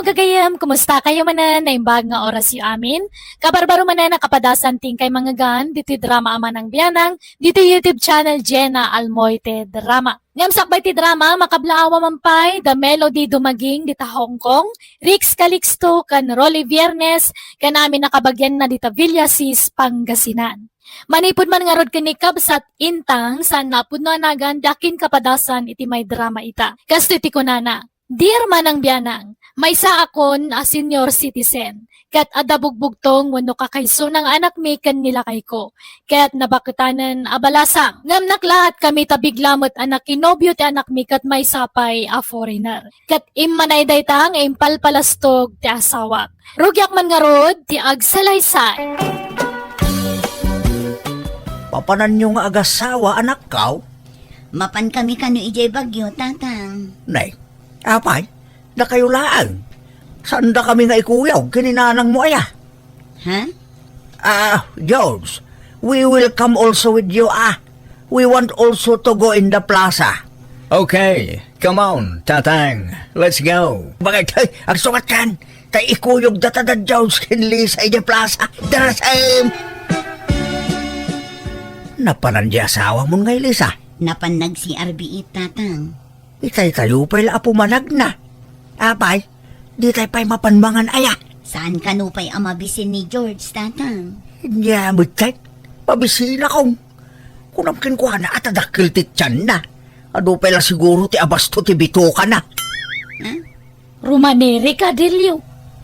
Hello, gagayam. Kumusta kayo manan? Naimbag nga oras yu amin. Kabarbaro manan nakapadasan ting kay mga gan. Dito drama ama ng biyanang. Dito YouTube channel Jenna Almoite Drama. Ngamsak ti drama, makablaawa mampay, The Melody Dumaging, dita Hong Kong, Rix Calixto, kan Rolly Viernes, kanami nakabagyan na dita Villasis, Pangasinan. Manipod man nga rod kinikab sa intang, sa napod na nagan, dakin kapadasan iti may drama ita. Kasto iti kunana. Dear manang biyanang, may sa akon a senior citizen. Kat adabugbugtong wano kakaiso ng anak mi kan nila kay ko. Kat nabakitanan abalasang. Ngam lahat kami tabiglamot anak kinobyo ti anak mi kat may sapay a foreigner. Kat immanay daytang impalpalastog ti asawak. Rugyak man nga rod ti agsalaysay. Papanan nyo nga agasawa anak kaw? Mapan kami kano ijay bagyo, tatang. Nay, apay, na kayo laan. Saan da kami nga ikuyaw, kininanang mo aya? Ha? George, we will come also with you, We want also to go in the plaza. Okay, come on, Tatang. Let's go. Bakit, ang sukat kan, tay ikuyog data da George kinli sa iya plaza. The same. Napanan di asawa mo nga Elisa. Napanag si RBE, tatang. Itay tayo pa'y laapumanag na. Apay, di tayo pa'y mapanbangan aya. Saan kanupay ang mabisin ni George, tatang? Hindi tay, pabisina kong. Kunamkin ko na at adakil ti tiyan na. Ado pa'y la siguro ti abasto ti bito ka na. Rumaneri ka, Delio.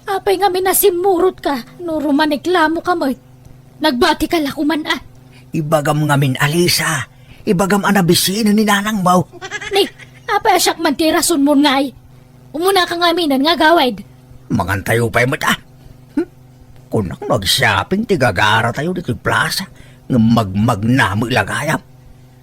Apay nga minasimurot ka, no rumaniklamo ka mo. Nagbati ka lakuman Ibagam ngamin Alisa. Ibagam anabisina ni nanang mau. Nick, apay asyak man ti rason mo ngay. Umuna ka nga minan nga gawad. Mangantayo pa'y mata. Kunang mag-shopping ti gagara tayo dito plaza. Nga magmagnamo ilagayam.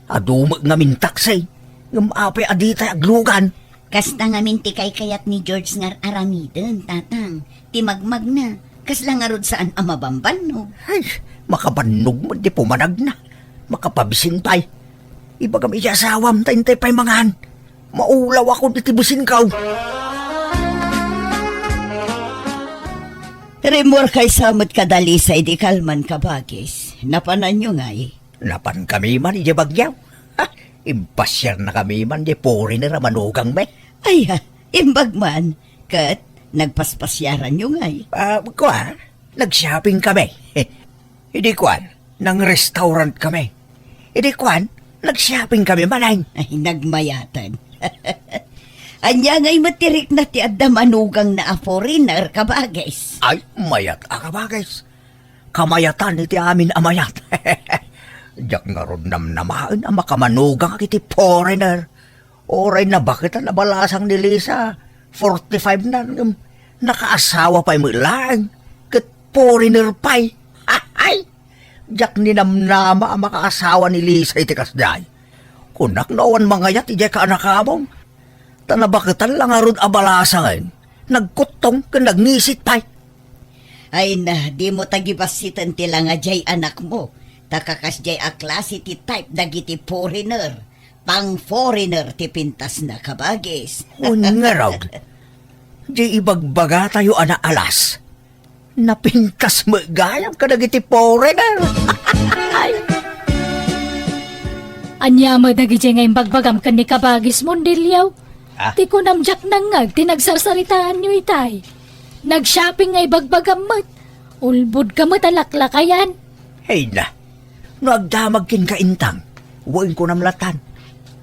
Adumag ngamin taksay. Nga maapay aditay aglugan. Kasta nga minti kay kayat ni George ngar aramiden, tatang. Ti magmag na. Kasla nga rod saan ang mabamban, no? Ay, makabanog mo di pumanag na. Makapabisin pa'y. Ibagam iyasawam tayntay pa'y mangan. Maulaw ako ditibusin kaw. Remor kay samot kadali sa idikalman kabagis. Napanan nyo nga Napan kami man iya bagyaw. Impasyar na kami man di foreigner manugang me. Ay ha, imbag man. Kat, nagpaspasyaran nyo nga Nag-shopping kami. Hindi kuan, nang restaurant kami. Hindi kuan, nag-shopping kami manay. Ay, nagmayatan. Anya nga'y matirik na ti adda manugang na a foreigner kabagis. Ay, mayat akabagis. Kamayatan iti amin amayat. Diyak nga ron namnamaan ang makamanugang kiti foreigner. Oray na bakit ang nabalasang ni Lisa? 45 na, nakaasawa pa'y lang. Kat foreigner pa'y. Ay! Diyak ni namnama ang makaasawa ni Lisa iti kasday. Kunak nawan mangayat iti ka anakamong. Tanabakitan lang arod abalasang nagkutong ka nagnisit pa'y. Ay na, di mo tagibasitan tila nga jay anak mo. Takakas jay a klase ti type dagiti foreigner. Pang foreigner ti pintas na kabagis. Nga raw. Di ibagbaga tayo ana alas. Napintas mo gayam ka nagiti foreigner. Anya mo dagiti ngayong bagbagam kan ni kabagis mo, Delio. Ti ko namjak nangag, tinagsarsaritaan nyo itay. Nag-shopping ngay bagbagamat. Ulbud ka matalaklakayan. Hey na, nagdamag kin ka intang. Huwag ko namlatan.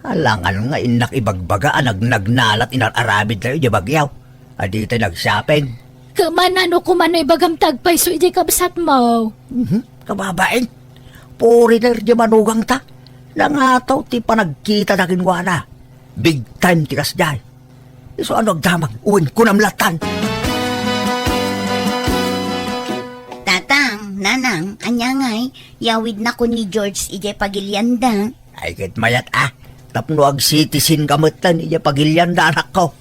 Alangan nga inak ibagbaga nagnalat inararabid tayo di bagyaw. Adi tayo nag-shopping. Kamanano kumano'y bagam tagpay so iti kabsat mo. Kababain, foreigner di manugang ta. Nangataw ti panagkita na kinwana. Big time ti kasday. So ano agdamag, huwag ko namlatan. Tatang, nanang, anya nga'y, yawid na ko ni George ije pagilyanda. Ay kit mayat tapno ag citizen kamutan iya pagilyanda anak ko.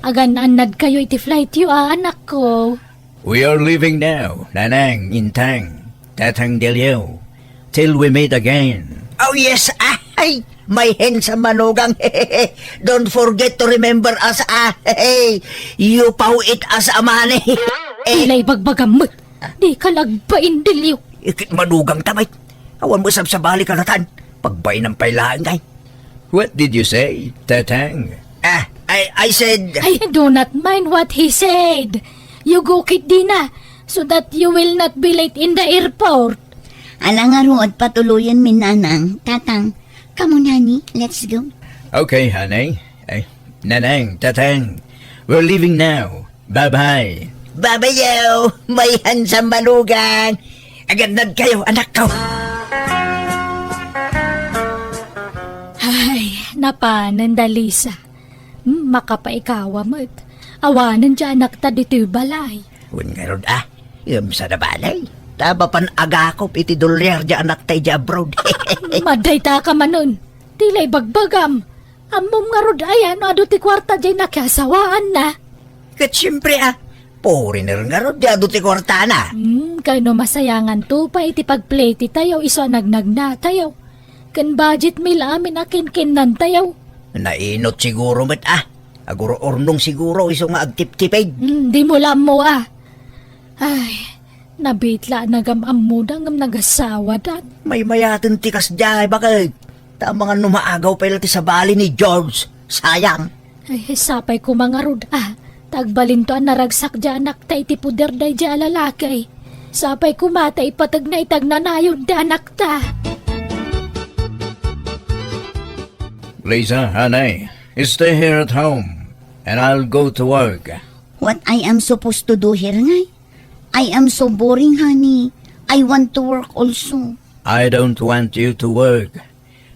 Agan-anad kayo iti flight yu anak ko. We are leaving now, Nanang, Intang, Tatang Delio, till we meet again. Oh yes, ay, my handsome manugang. Don't forget to remember us, you paw it as a money. Tila'y bagbagamot. Di ka lagbain dilyo. Ikit manugang tamay. Awan mo sa bali kalatan. Pagbay ng pailaan kay. What did you say, Tatang? I said... I do not mind what he said. You go kit Dina, so that you will not be late in the airport. Alang nga rood, patuluyan min nanang. Tatang, come on honey, let's go. Okay, honey. Nanang, Tatang, we're leaving now. Bye-bye. Babayaw, may handsome manugang. Agad kayo, anak ko. Ay, napanan Dalisa. Makapaikawa mo't. Awanan dyan nakta dito'y balay. Huwag nga ron, yung sa nabalay. Taba pan agakop iti dolyar dyan anak tayo dyan abroad. Maday ta ka manon. Tila'y bagbagam. Amom nga rod ayan, ado ti kwarta dyan nakasawaan na. Kat siyempre foreigner nga ron dyan ti kwarta na. Kano masayangan to pa iti pagplay ti tayo, iso nagnag na tayo. Kan budget mila amin akin kinan tayo. Nainot siguro mat Aguro ornong siguro iso nga agtip-tipid. Di mo lang mo Ay, nabitla nagamam mo ngam nagasawa dan. May mayatin tikas dyan, bakit? Tama nga numaagaw pa ilati sa bali ni George. Sayang. Ay, sapay ko mga rod Tagbalin to ang naragsak dyan anak tay ti puder day dyan lalaki. Sapay kumata ipatag na itag nanayon di anak ta. Lisa, honey, stay here at home, and I'll go to work. What I am supposed to do here ngay? I am so boring honey. I want to work also. I don't want you to work.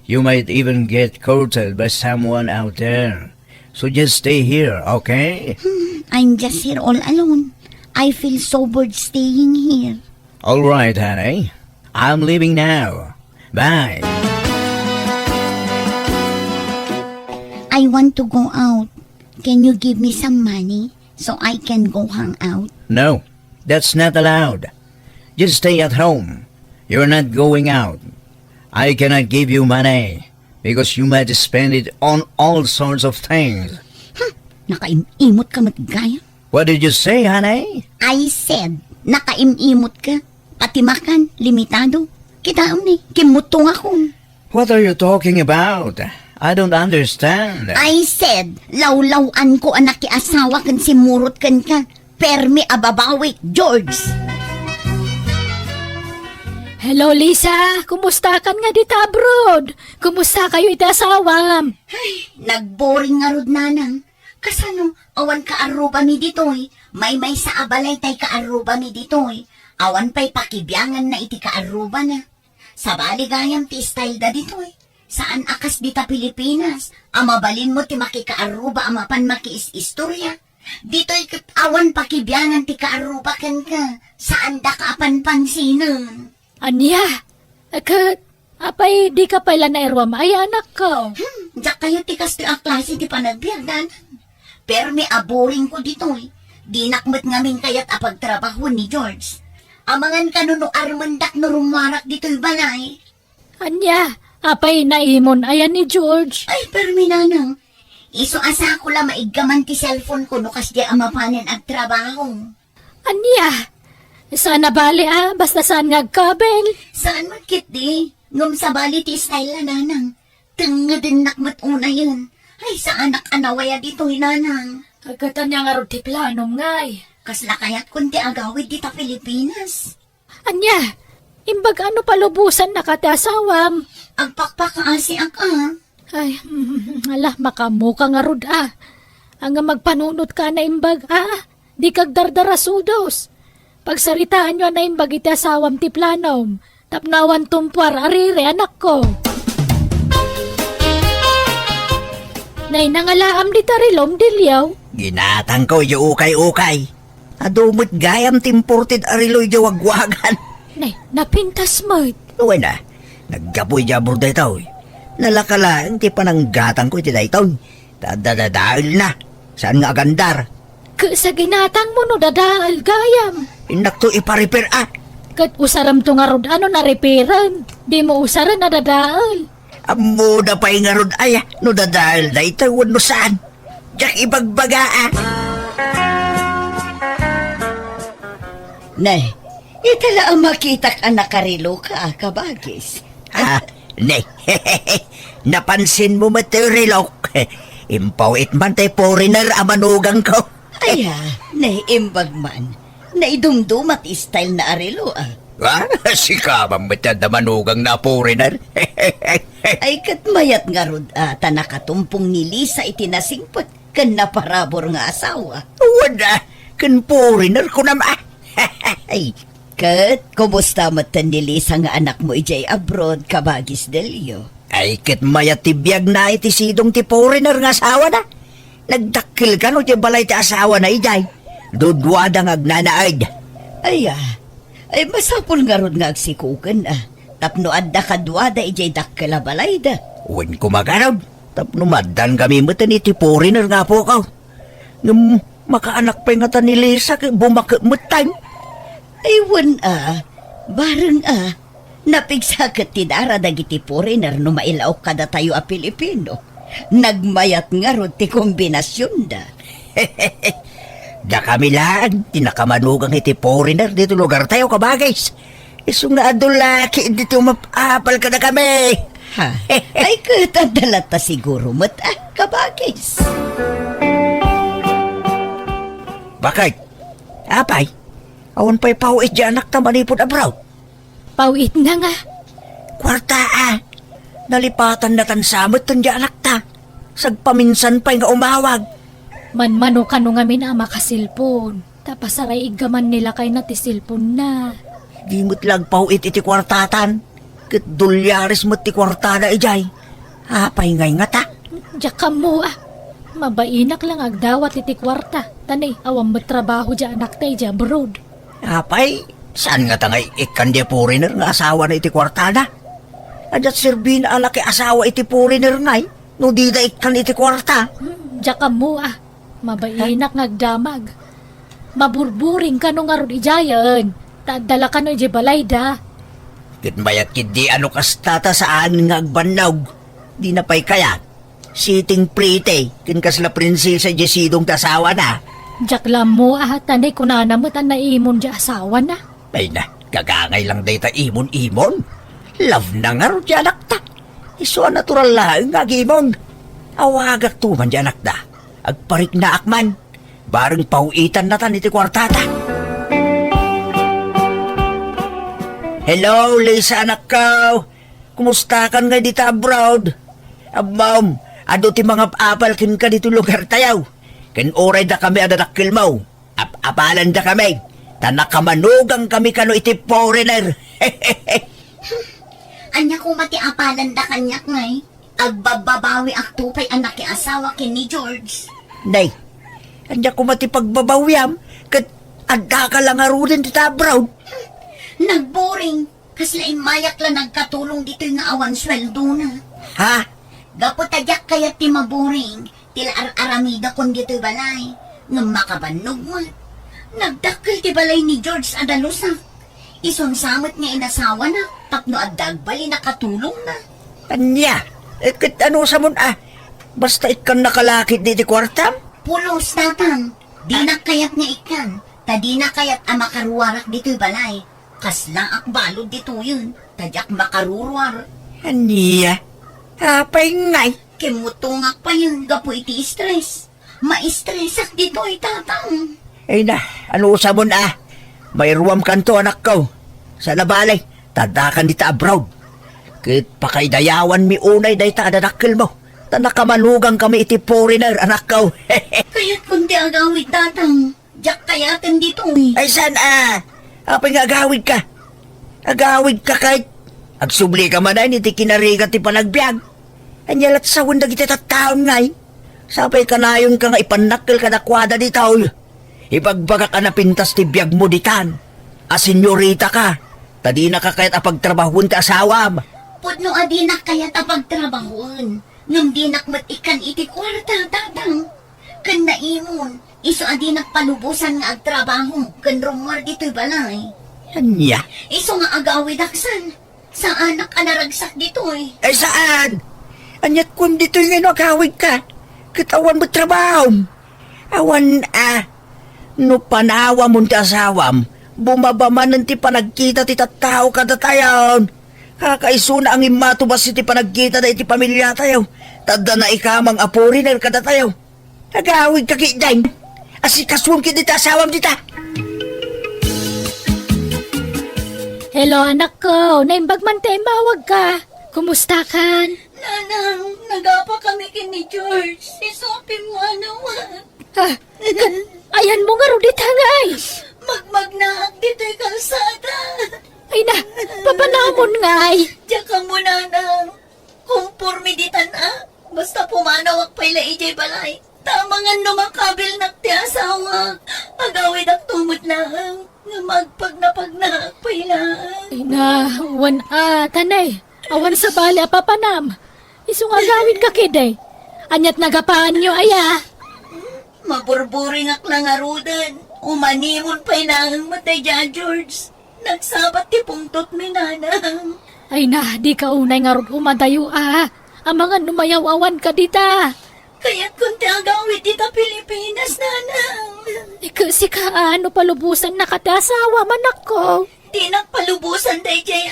You might even get courted by someone out there. So just stay here, okay? I'm just here all alone. I feel so bored staying here. All right, honey. I'm leaving now. Bye. I want to go out. Can you give me some money so I can go hang out? No, that's not allowed. Just stay at home. You're not going out. I cannot give you money because you might spend it on all sorts of things. Nakaimimot ka matgaya. What did you say, honey? I said, nakaimimot ka. Pati makan, limitado. Kitaon ni, kimutong ako. What are you talking about? I don't understand. I said, lawlawan ko anak ki asawa kan simurot kan ka. Permi ababawik, George. Hello Lisa, kumusta kan nga dita abroad? Kumusta kayo iti asawam? Nagboring nga rod nanang. Kasano, awan ka aruba mi ditoy. May sa abalay tay ka aruba mi ditoy. Awan pa'y pakibiyangan na iti ka aruba na. Sa baligayang ti style da ditoy. Saan akas dita Pilipinas? Amabalin mo ti makikaaruba amapan makiis-istorya. Dito'y awan pakibiyangan ti kaaruba kan ka. Saan da ka apan pansinan? Anya, akat, apay di ka pala na irwam ay anak ko. Diyak kayo tikas ti aklase ti panagbiagdan. Pero may aboring ko dito'y. Di nakmat ngamin kayat apagtrabaho ni George. Amangan kanuno armandak no rumarak dito'y balay. Anya, apay naimon ayan ni George. Ay, permi nanang. Iso asa ko lang maigaman ti cellphone ko no kas di amapanen ag trabaho. Anya, sana bali basta saan ngagkabel. Saan magkit di? Ngum sa bali ti style na nanang. Tengedin nakmat una yun. Ay, sa anak anawaya dito'y nanang. Agatan niya nga ro ti planom ngay. Kasla kayat kundi agawid di ta Pilipinas. Anya, imbag ano palubusan na kati asawam. Agpakpakaasi Ay, alah, makamuka nga rod Ang magpanunot ka na imbag di kag dardarasudos. Pagsaritaan nyo na imbag iti asawam ti planom. Tapnawan tumpwar arire anak ko. Nay nangalaam di tarilom dilyaw. Ginatang ko yung ukay-ukay. Adumot gayam timported ariloy jawagwagan. Nay, napintas mo't. Uwe na, naggapoy-jabor da ito. Nalakalaan ti pananggatang ko iti da ito. Dadadadahil na. Saan nga agandar? Sa ginatang mo no dadaal gayam. Inak to iparepair Kat usaram to nga rod ano na reparan. Di mo usaran na dadaal. Amo na pa'y nga ron ay, no dadahal na ito, no saan? Diyak ibagbaga Nay, itala ang makita ka nakarilo ka, kabagis. Ne, napansin mo materilok. Impawit man tayo foreigner amanugang ko. Aya, nay imbag man. Naidumdumat style na arilo Si kamang matyan na manugang na foreigner. Ay katmayat nga rod tanakatumpong ni Lisa itinasingpot kan naparabor nga asawa. Wala, kan foreigner ko naman. Kat, kumusta matan ni Lisa nga anak mo ijay abroad, kabagis delyo? Ay, kit maya tibiyag na iti sidong ti foreigner nga asawa na. Nagdakil ka no ti balay ti asawa na ijay. Dudwada nga agnanaag. Ay masapol nga rod nga agsikukan Tapno adda kadwada ijay dakkala balay da. Uwin kumagarod. Tapno madan kami matan iti foreigner nga po ka. Makaanak pa nga ta ni Lisa bumakmutan. Ay wan bareng napigsakat tinara dagiti foreigner no mailaw kada tayo a Pilipino. Nagmayat nga rod ti kombinasyon da. Da kami lang, tinakamanugang iti foreigner dito lugar tayo kabagis. Isong na adulaki dito mapapal ka na kami. Ay katadalata siguro mat kabagis. Bakit? Apay, awan pa'y pauit dyan anak ta manipod abroad. Pauit na nga. Kwarta nalipatan na tansamot tan dyan anak ta. Sagpaminsan pa'y nga umawag. Manmano ka no nga mina makasilpon. Tapasaray igaman nila kay nati silpon na. Di mo't lang pauit iti kwartatan. Kat dolyares mo't ti kwartada ijay. Apay ngay nga ta. Diyak ka mo Mabainak lang agdawat iti kwarta. Tanay, awang matrabaho dya anak tayo dya abroad. Apay, saan nga tangay ikan di foreigner nga asawa na iti kwartada? Adat sirbin alaki asawa iti foreigner ngay. No di da ikan iti kwarta. Diyak ka mo Mabainak ngagdamag. Maburburing ka no nga ron ijayan. Tadala ka no iji balay da. Kitmayat kidi ano kastata saan nga agbanawg. Di na pa'y kayat. Sitting pretty, kinkasla prinsesa Jesidong tasawa na. Diyak lang mo tanay kunanamutan na imon dya asawa na. Ay na, kagangay lang day ta imon-imon. Love na nga ro dyan akta. Iso natural lang nga gimon. Awagak tuman dyan akta. Agparik na akman. Bareng pauitan na tan iti kwartata. Hello, Lisa anak ko. Kumusta kan nga dita abroad? Ma'am, ado ti mga apal kin ka dito lugar tayaw. Kin oray da kami adadakil mo. Apalan da kami. Tanakamanugang kami kano iti foreigner. Anya ko mati apalan da kanyak ngay. Agbababawi aktupay anak ki asawa kin ni George. Nay, anya ko mati pagbabawyam. Kat adda ka lang arudin dita abroad. Nagboring. Kasla imayak lang nagkatulong dito nga awan sweldo na. Ha? Gapo tadyak kaya ti maboring. Tila aramida kon dito'y balay. Nga makabanog mo. Nagdakil ti balay ni George Adalusa. Isunsamot nga inasawa na. Tapno adagbali nakatulong na. Anya? Kat ano sa mun basta ikan nakalakit di kwartam? Pulos tatang. Di na kayat nga ikan. Ta di na kayat makaruwarak dito'y balay. Kaslang akbalod dito yun. Tadyak makaruruar. Anya? Apay ngay. Kimutungak pa yun. Gapo iti stress. Ma-stressak dito tatang. Ay na, ano sa mun may ruwam kanto anak ko. Sa nabalay, tadakan dita abroad. Kit pakaidayawan mi unay day ta adadakil mo. Tanakamanugang kami iti foreigner anak ko. Kaya't kundi agawid tatang. Diyak kayatin dito. Ay saan apay nga agawid ka. Agawid ka kahit agsubli ka man ay niti kinarigat ti panagbiag. Anyalat sa wanda kita tattaon ngay. Sapay kanayon ka nga ipanakil ka nakwada di tao. Ipagbaga ka na pintas ti biag mo ditan. Senyorita ka. Tadi na ka kahit apagtrabahon ti asawam. Pudno adinak kaya't apagtrabahon. Ngam dinak mat ikan iti kwarta tatang. Kan naimon. Iso adinak palubusan nga agtrabaho. Kan rumor dito'y balay. Anya? Iso nga agawid aksan. Sa anak anaragsak dito eh. Ay saan? Anyat kung dito yung agawid ka. Katawan mo trabaho. Awan no panawa mo ti asawam, bumaba man ti panagkita ti tattao kada tayon. Kakaisuna ang imatubas ti panagkita da iti pamilya tayo. Tadda na ikamang aporiner kada tayo. Agawid ka kidain. Asikaswon kiti asawam dita. Hello anak ko, naimbag man tayo mawag ka. Kumusta kan? Nanang, nagapa kami kini George. Si Sophie mo anawan. Ayan mo nga rudit hangay. Magmagnaak dito'y kalsada. Ay na, papanamon ngay. Diyan ka mo nanang. Kumpurmi di na. Basta pumanawak pa ila ijay balay. Tamangan lumakabil na ti asawa. Agawid ang tumot lang. Nga magpagnaag pa ila. Ay na, tanay. Awan sa bali papanam. Isong agawin ka kiday. Anyat nagapaan nyo aya. Maburburing ak lang arudan. Umanimon pa inahang matay dyan, George. Nagsabat ti pungtot mi nanang. Ay na, di ka unay nga rod umadayo Ang mga numayaw-awan ka dita. Kaya't kunti agawid dita Pilipinas, nanang. Kasi ka ano palubusan na katasawa manak ko. Di nagpalubusan day jay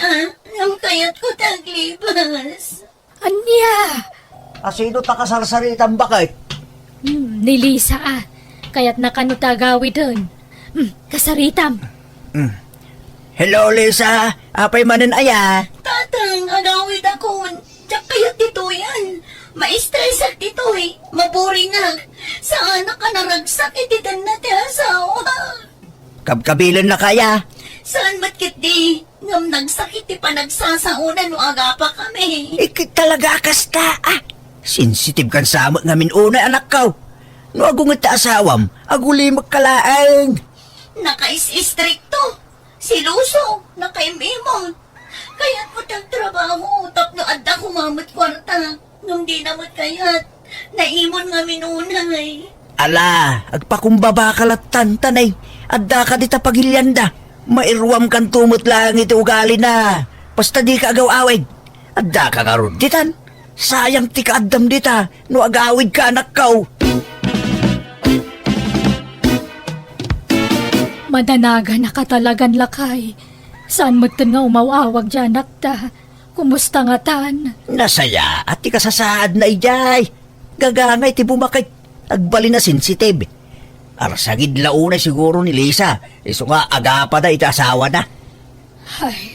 Ang kaya't ko taglibas. Anya? Asino ta kasarsaritan bakit? Ni Lisa Kaya't nakanutagawi dun. Kasaritam. Hello Lisa, apay manen aya. Tatang, agawid akon. Diyak kaya't dito yan. Ma-stress at dito eh. Maburing nga. Sa anak ka naragsak, ititan na ti asawa. Kabkabilan na kaya. Saan matkit di? Ngam nagsakit ti panagsasauna no aga pa kami. Ikit talaga kasta Sensitive kan sama ngamin una anak ko. No agungat ta asawam, aguli magkalaang. Nakais-istrikto. Siluso, nakaimimon. Kaya't mo trabaho, tapno adda kumamot kwarta. Nung di namot kayat, naimon nga minunay. Ala, agpakumbaba kalatan tanay. Adda ka dita pagilyanda. Mairuam kan tumot lang iti ugali na. Basta di ka agaw awid. Adda ka karon ditan. Sayang ti kaadam dita. No agawid ka anak ko. Madanaga na ka talagan lakay. Saan mo nga umawawag dyan nakta? Kumusta nga tan? Nasaya at ti kasasaad na ijay. Gagangay ti bumakit. Agbali na sensitive. Arsagid launa siguro ni Lisa. Iso nga agapa na iti asawa na. Ay,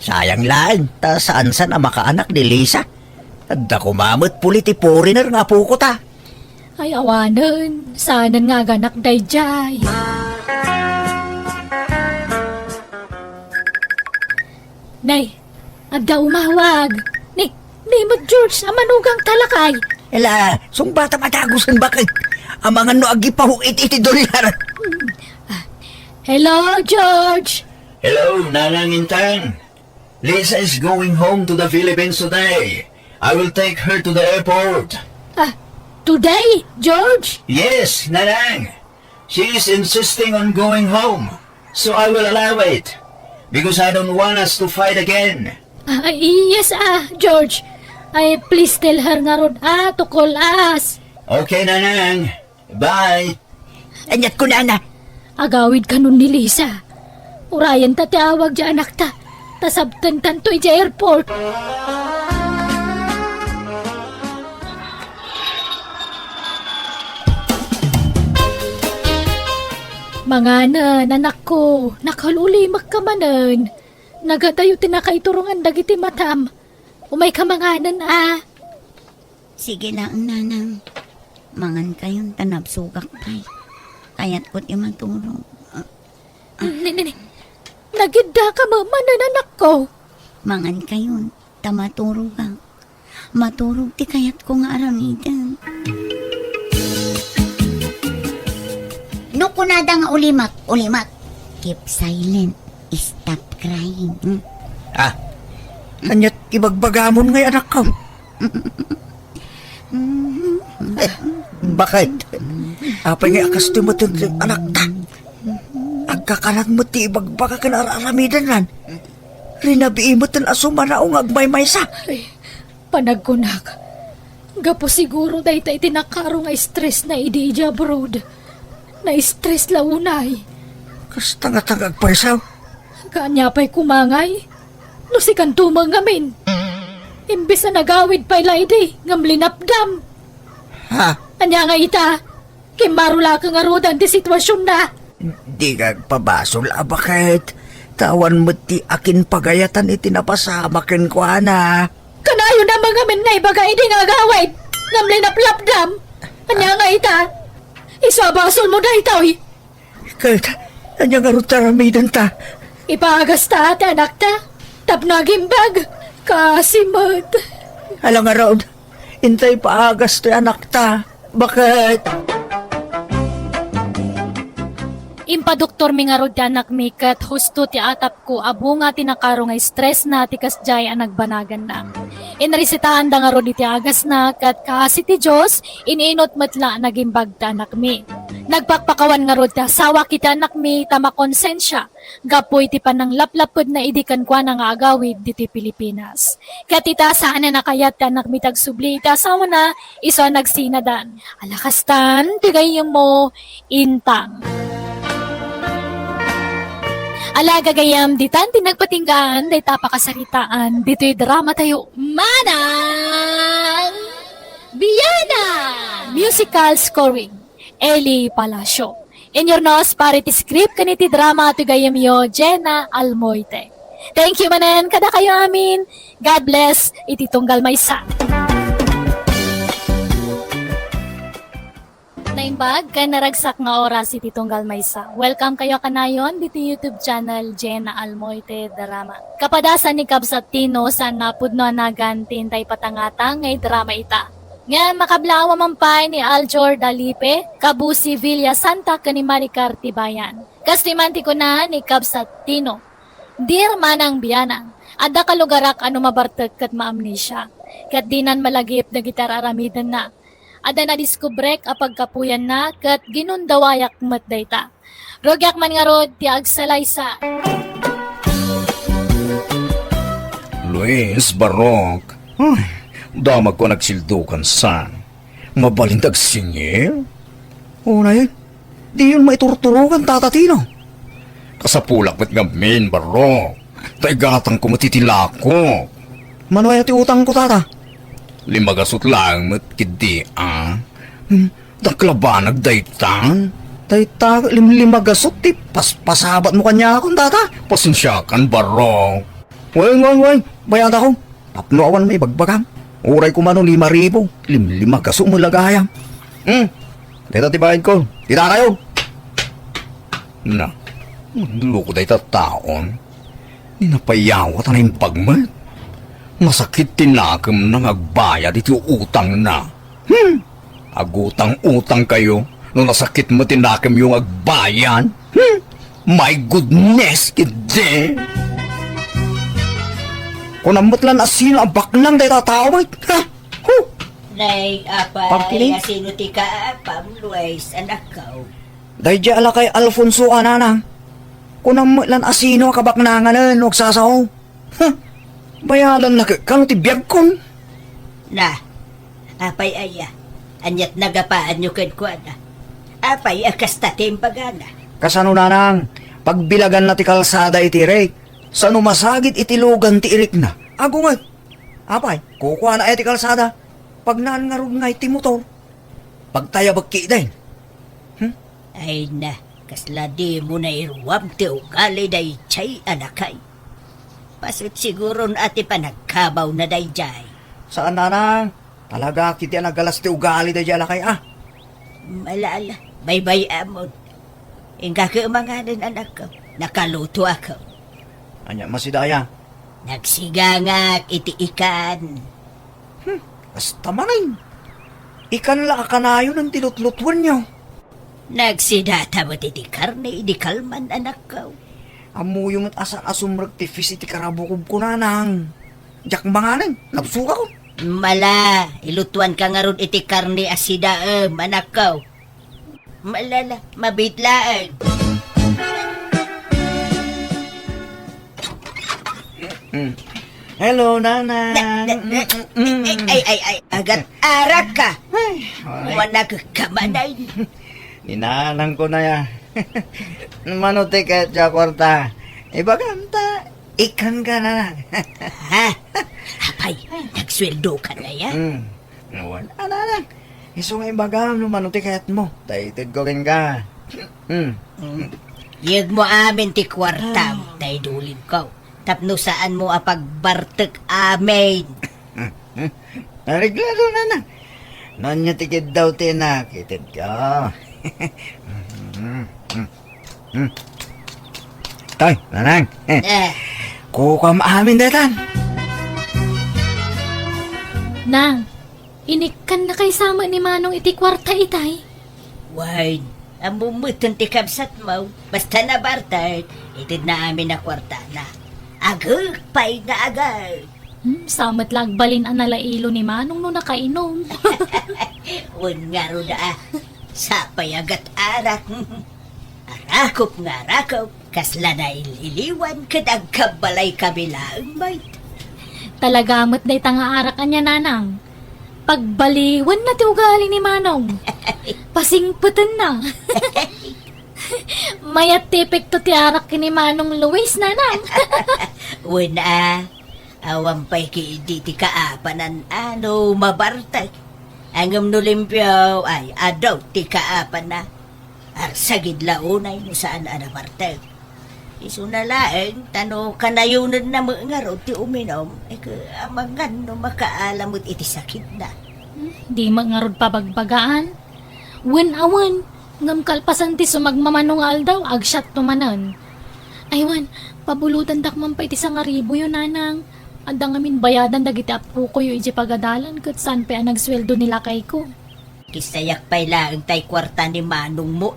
Sayang lang. Ta saan na makaanak ni Lisa. Adda kumamot puli ti foreigner nga po ko ta. ay awanan. Saanan nga ganak dayjay. Nay, adda umawag. Ni mo George, amanugang talakay. Ela, sung bata matagusan bakit? Amangan no agi pa iti $80. Hello, George. Hello, Nanang Intang. Lisa is going home to the Philippines today. I will take her to the airport. Today, George? Yes, Nanang. She is insisting on going home, so I will allow it. Because I don't want us to fight again. Yes, George. Please tell her nga rod, to call us. Okay, Nanang. Bye. Anyat ko na. Agawid ka nun ni Lisa. Urayan ta tiawag dyan anak ta. Tasabtan tanto ija airport. Manganan, anak ko, nakaluli magkamanan. Nagatayo tinakaiturungan dagiti matam. Umay ka manganan Sige na ang nanang. Mangan kayong tanabsugak pay. Kaya't ko't imatulog. Nagidda ka mamanan anak ko. Mangan kayon, tamaturog ka. Maturog ti kayat ko nga aramidan. No kunada nga ulimat. Keep silent. Stop crying. Anyat ibagbagamon ngay anak ko. Bakit? Apay nga akas ti mo anak ta. Agkakalat mo ti ibagbaga ka na aramidan lan. Rinabiimot ang asumanaong agmay-may sa. Panagkunak. Gapo siguro dahi ta itinakaro nga stress na idi abroad. Na stress launay. Kas tanga-tanga agpaysaw. Kanya pa'y kumangay. No si kantumang ngamin. Imbis na nagawid pa'y laidi, ngam linapdam. Ha? Anya nga ita, kimbarula ka nga rodan di sitwasyon na. Di ka pabasol, bakit? Tawan mo ti akin pagayatan itinapasama ken ko na. Kanayo na mga min na ibaga idi nga agawid, ngam linaplapdam. Anya nga ita, isabasol mo na itaw. Kahit, anya nga rutaramidan ta. Ipagas ta ate anak ta, tapnagimbag, kasimot. Alang nga raon, intay paagas to anak ta. Bakit? Impadoktor mi nga rod ti anak mi kat husto ti atap ko abo nga tinakaro nga stress na ti kasjay ang nagbanagan na. Inresitahan da nga rod iti agas na kat kasi ti Diyos iniinot matla nagimbag ti anak mi. Nagpakpakawan nga rod ti asawa kiti anak mi tama konsensya. Gapoy ti panang laplapod na idikan kwa na nga agawid diti Pilipinas. Kat ita saan na nakayat ti anak mi tagsubli iti asawa na iso nagsinadan. Alakastan, tigay mo intang. Alaga gayam, ditan tinagpatinggaan, day tapakasaritaan, dito'y drama tayo, Manang Biyana! Musical scoring, Eli Palacio. In your nose, parity script, kaniti drama, to gayam yo, Jenna Almoite. Thank you, manan, kada kayo amin. God bless, ititunggal may sa. Naimbag, ka naragsak nga oras iti tunggal maysa. Welcome kayo kanayon dito YouTube channel Jenna Almoite Drama. Kapadasan ni Kabsat Tino sa napudno nagan tintay patangata ngay drama ita. Nga makablawa mampay ni Aljor Dalipe, Kabusi Villa Santa kani Maricar Tibayan. Kastimanti ko na ni Kabsat Tino. Dear Manang Biyanang, adda ka lugarak ano mabartag kat maamnesia. Kat dinan malagip na gitar aramidan na. Ada na diskubrek apag kapuyan na kat ginundawayak matdayta. Rogyak man nga rod ti agsalaysa. Luis Barok. Ay, damag ko nagsildukan san. Mabalindag singil? Una yun, di yun maiturturugan tatatino. Kasapulak ba't gamin, Barok? Taigatang ko matitilako. Manuay ti utang ko tata. Limagasot lang matkidi, ah. Daklaba nagdaytan. Dayta limagasot ti paspasabat mo kanya akong tata. Pasensyakan, Barok. Way, bayada ko. Tapno awan may bagbagang. Uray ko mano 5,000. Limagaso mo lagayam. Dito tibahin ko. Tita kayo. Na, luko day taon. Ninapayawat na yung pagmat. Masakit tinakam nang agbayad iti utang na. Agutang-utang kayo no nasakit mo tinakam yung agbayan. My goodness, kide. Kung namutlan asino ang baklang day tatawag. Ha? Nay, Pagkiling? asino ti ka, Luis, anak ko. Day di ala kay Alfonso ananang. Kung namutlan asino ang kabaknangan huwag sasaw. Bayalan na kano ti biyag kon. Na, apay aya, anyat nagapaan nyo kadkuan na. Apay akas tatim pagana. Kasano nanang, pagbilagan na ti kalsada iti rek, sano masagit itilugan ti irik na. Ago nga, apay, kukuha na iti kalsada, pag naan nga rin nga iti motor, pagtaya bagkiday. Ay na, kasla di mo na irwam ti ugali day chay anakay. Pasut siguro ati pa nagkabaw na day jay. Saan nanang? Talaga kiti nagalas ti ugali day jala kay Malala, baybay amon. Ingka kaumanganan anak ko, nakaluto ako. Anya masidaya, Nagsigangak iti ikan. basta manin. Ikan la akanayo ng tilutlutwan niyo. Nagsidata mo iti karne, iti kalman anak ko. Amo yung asumrag ti fis iti karabukob ko nanang. Jak manganan, napsuka ko. Mala, ilutuan ka nga ron iti karne asida anak ko. Malala, mabitlaan. Hello, Nanang. Ay, agat arak ka. Wala ka kamanay. Ninanang ko na ya. Mano tiket sa kwarta. Iba kanta, ikan ka na lang. Ha? Apay, nagsweldo ka na yan. Wala na lang. Isong ibagam no mano tiket mo. Taitid ko rin ka. Yag mo amin ti kwarta, tay dulin ko. Tapno saan mo apagbartek amin. Nareglado na na. Nanya tikid daw tinakitid ka. Tay, Nanang. Kukam amin datan. Nang, inikan na kay sama ni Manong iti kwarta itay. Wine, ang mumutan ti kabsat mo. Basta na bartek, itid na amin na kwarta na. Agag, pay na agag. Samat lagbalin ang nalailo ni Manong no nakainom. Un nga ro na sapay agat arak. Arakop nga arakop, kasla na ililiwan kadag kabalay kabilaang bait. Talagamot na itanga arak anya nanang. Pagbaliwan na ti ugali ni Manong. Pasingputan na. Mayat tipik to ti arak ni Manong Luis nanang. Una, awang pa'y kiidi ti kaapanan mabartay. Ang nulimpyaw ay adaw ti kaapan na. Arsagid launay no saan anabartay. Iso na laeng, tano kanayunan na mga ro ti uminom, ay amangan no makaalamot iti sakit na. Di mangarod pabagbagaan. Wen awan, ngam kalpasan ti sumagmamanong aldaw, agsyat tumanan. Aywan, pabulutan dakman pa iti sangaribo yun nanang. Andang amin bayadan dagiti apo ko yung iji pagadalan kat saan pa ang nagsweldo nila kay ko. Kisayak pa'y laeng tay kwarta ni manong mo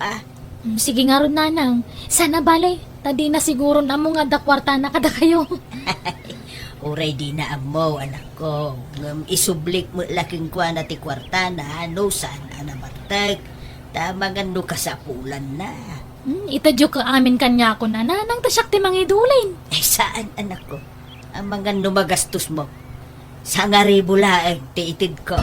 Sige nga ron nanang, sana balay, tadi na siguro na mo nga dakwarta na kada kayo. Uray di na amo, anak ko. Ngam isublik mo laking kwa na ti kwarta na saan anamartag. Tamangan no kasapulan na. Itadyo ka amin kanya ko na nanang tasyak ti mangidulin. Saan, anak ko? Ang mga numagastos mo. Sa nga laeng ti itid ko.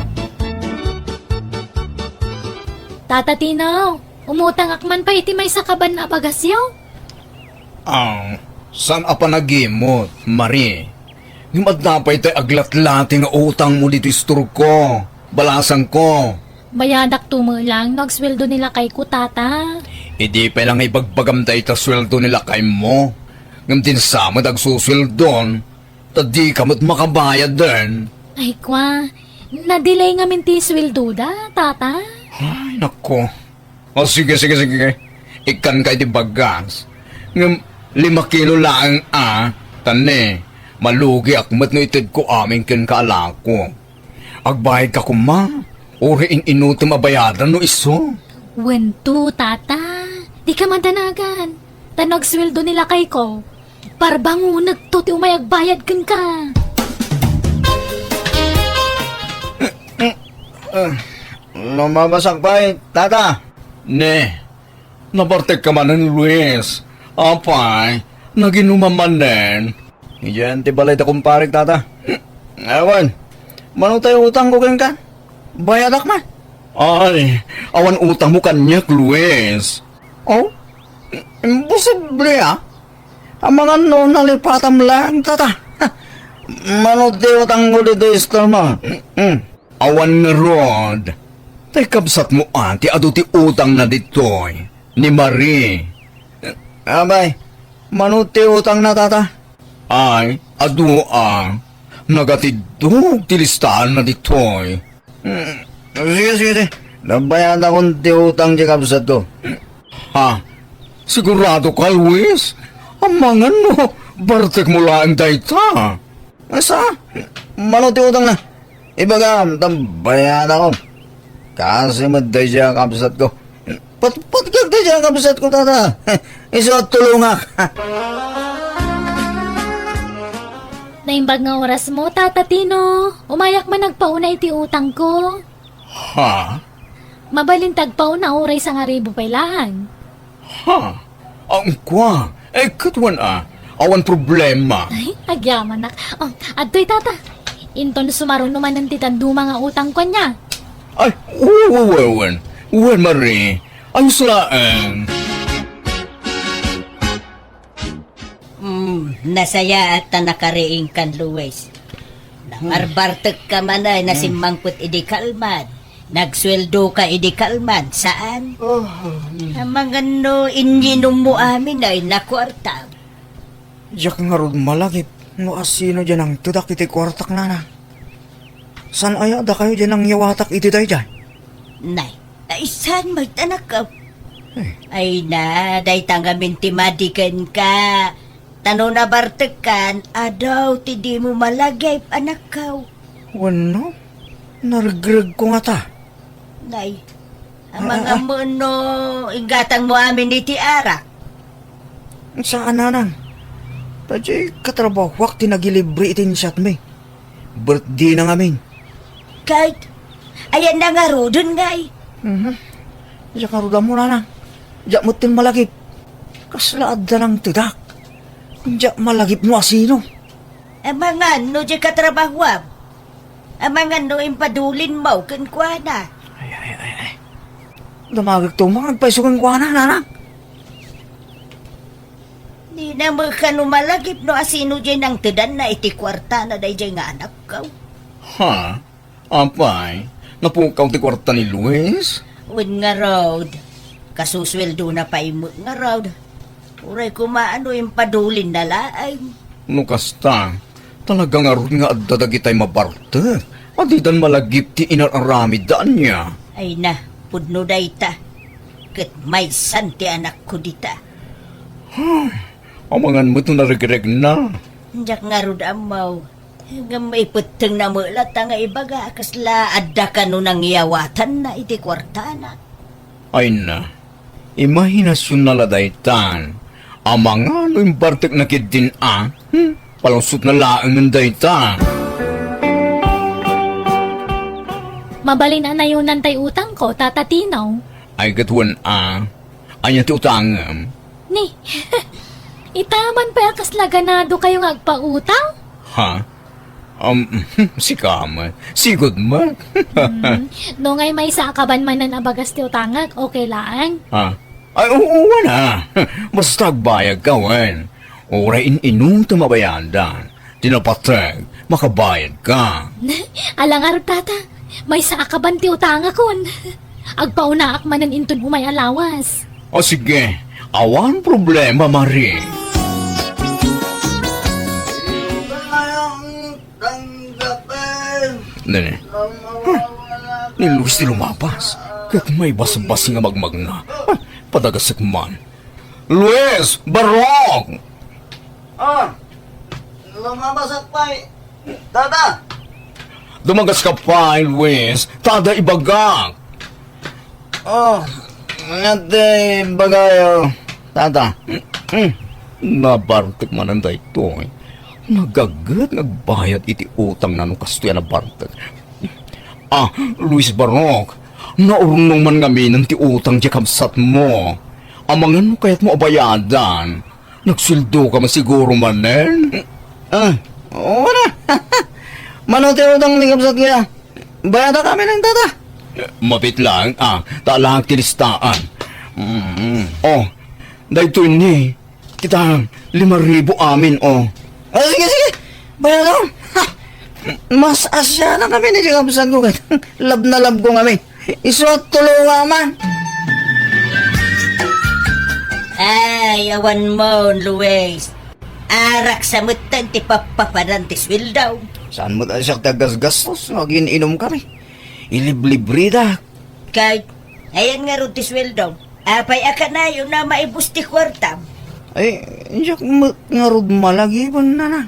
Tata Tinaw, umutang akman pa iti may sakaban na bagasyaw. San apa nagimot, Marie? Ngumad na pa ito'y aglat-lati nga utang mo dito istur ko. Balasang ko. Bayadak tumulang, nagsweldo nila kay ko, tata. Hindi pa lang ibagbagam da ita sweldo nila kay mo. Ngam tinsamad ag susweldon. Tadi kamot makabayad din. Ay kwa, na-delay nga minti sweldo da, tata. Ay, nako. O sige. Ikan kay di bagas. Ngam 5 kilo lang Tane, malugi akmat no itid ko aming kin kaalako. Agbayad ka kuma. Uri inutom abayadan no iso. Wento, tata. Di ka madanagan. Tanog sweldo nila kay ko. Parbango nagtuti umayagbayad kan ka. Lumabasak pa tata. Ne, nabartek ka man ng Luis. Apay, naginumaman din. Iyan ti balay ta kumparig tata. Ewan, mano tayo utang ko ka? Bayadak man. Ay, awan utang mo kanyak, Luis. Oh, imposible Ang mga nalipatam lang tata. Mano ti utang ko dito istorma. Awan nga rod. Tay kabsat mo ti ado ti utang na ditoy. Ni Marie. Abay, mano ti utang na tata. Ay, ado nagatidog ti listahan na ditoy. Sige. Nabayan akong ti utang di kabsat ko. Ha? Sigurado ka, Luis? Amangan no, bartek mo lang dayta. Asa? Mano ti utang na? Ibagam, tambayan ako. Kasi maday siya kabsat ko. Patgagday siya kabsat ko, tata. Iso tulungak. Naimbag nga oras mo, Tata Tino. Umayak man nagpauna iti utang ko. Ha? Mabalintag pauna oray sa nga ribo pailaan. Ha? Ang kwa, katwan Awan problema. Ay, agyaman nak. Oh, adtoy tata. Inton sumaron naman ng titanduma nga utang ko niya. Ay, uwan. Uwan, Marie. Ayos lang. Nasaya at nakariing kan Luis. Namarbartek ka man ay nasimangkot idi kalman. Nagsweldo ka idi kalman. Saan? Ang mga no inyinom mo amin ay nakwarta. Jak nga ron malagip. No asino dyan ang tudak iti kwartak na na. San aya da kayo dyan ang yawatak iti day dyan? Nay, ay saan magtanak ka? Ay na, day tangamin timadikan ka. Tano na bartekan, adaw ti di mo malagay anak ka. Wano? Nargreg ko nga ta. Nay, ang mga mo no, ingatang mo amin iti arak. Saan nanang? Tadya katrabawak tinagilibre itin siyat me. Birthday na ngamin. Kahit, ayan na nga ro, dun ngay. Diya karuda mo nanang. Diya mo tin malagip. Kaslaad da ng tudak. Diya malagip mo asino. Ang mga no, di katrabahwab. Ang mga no, impadulin mo, kankwana. Damagag to mga agpaisugan ko na nanang. Di na mo ka no malagip no, asino dyan ang tudan na iti kwarta na day dyan nga anak ka. Ha? Apay, napukaw ti kwarta ni Luis? Win nga road. Kasusweldo na pa imot nga road. Uray kumaano yung padulin na laay. No kasta, talaga nga ron nga adadagitay mabarte. Adidan malagip ti inararamid daan niya. Ay na, pudno day ta. Kat may santi anak ko dita. Amangan mo ito narigreg na. Diyak nga rood amaw. Nga may puteng na mulat nga ibaga. Kasla adda ka no nang iyawatan na iti kwartana. Ay na, imahinasyon na ladaytan. Amang ano yung bartek na kidin palusot na laang ng dayta. Mabalin na yun nantay utang ko, tatatinaw. Ay gatuan anya ti utangam. Ni, itaman pa kasla ganado kayo nga agpautang? Ha? Si Kaman. Sigod man. No ngay may sakaban man na abagas ti utangag, okay lang. Ha? Ay, oo na. Basta agbayag ka, wen. Oray inum tumabayandan. Tinapatag, makabayad ka. Alang tata, may sakaban ti utanga kon. Agpaunaak manan inton umay alawas. O sige, awan problema, Marie. Nene. Ni Luis ti lumapas. Kat may basabas nga magmag na. Padagasik man. Luis! Barok! Lumabasak pa Tata! Dumagas ka pa, Luis. Tada ibagak. Ngate bagayo. Tata. Nabartek man ang dayto. Nagagat nagbayad iti utang na nung kastuya na bartek. Luis Barok. Naurnong man kami ng ti utang di kamsat mo. Amangan mo kaya't mo abayadan. Nagsildo ka masiguro manen. Oo na. Manote utang ni kapsat kaya. Bayada kami ng tata. Mapit lang, talang tinistaan. Dahito ni, kita 5,000 amin, Sige. Bayada ko. Mas asya na kami ni kapsat ko. Lab na lab ko kami. Isuot tulungan man. Ay, awan mo, Luis. Arak sa mutan ti papaparantis wildaw. Saan mo tayo siya tagas-gastos? Nagin-inom kami. Iliblibri da. Kahit, ayan nga rin ti wildaw. Apay aka na yun na maibus ti kwartam. Ay, hindi nga rod malagi ba na na.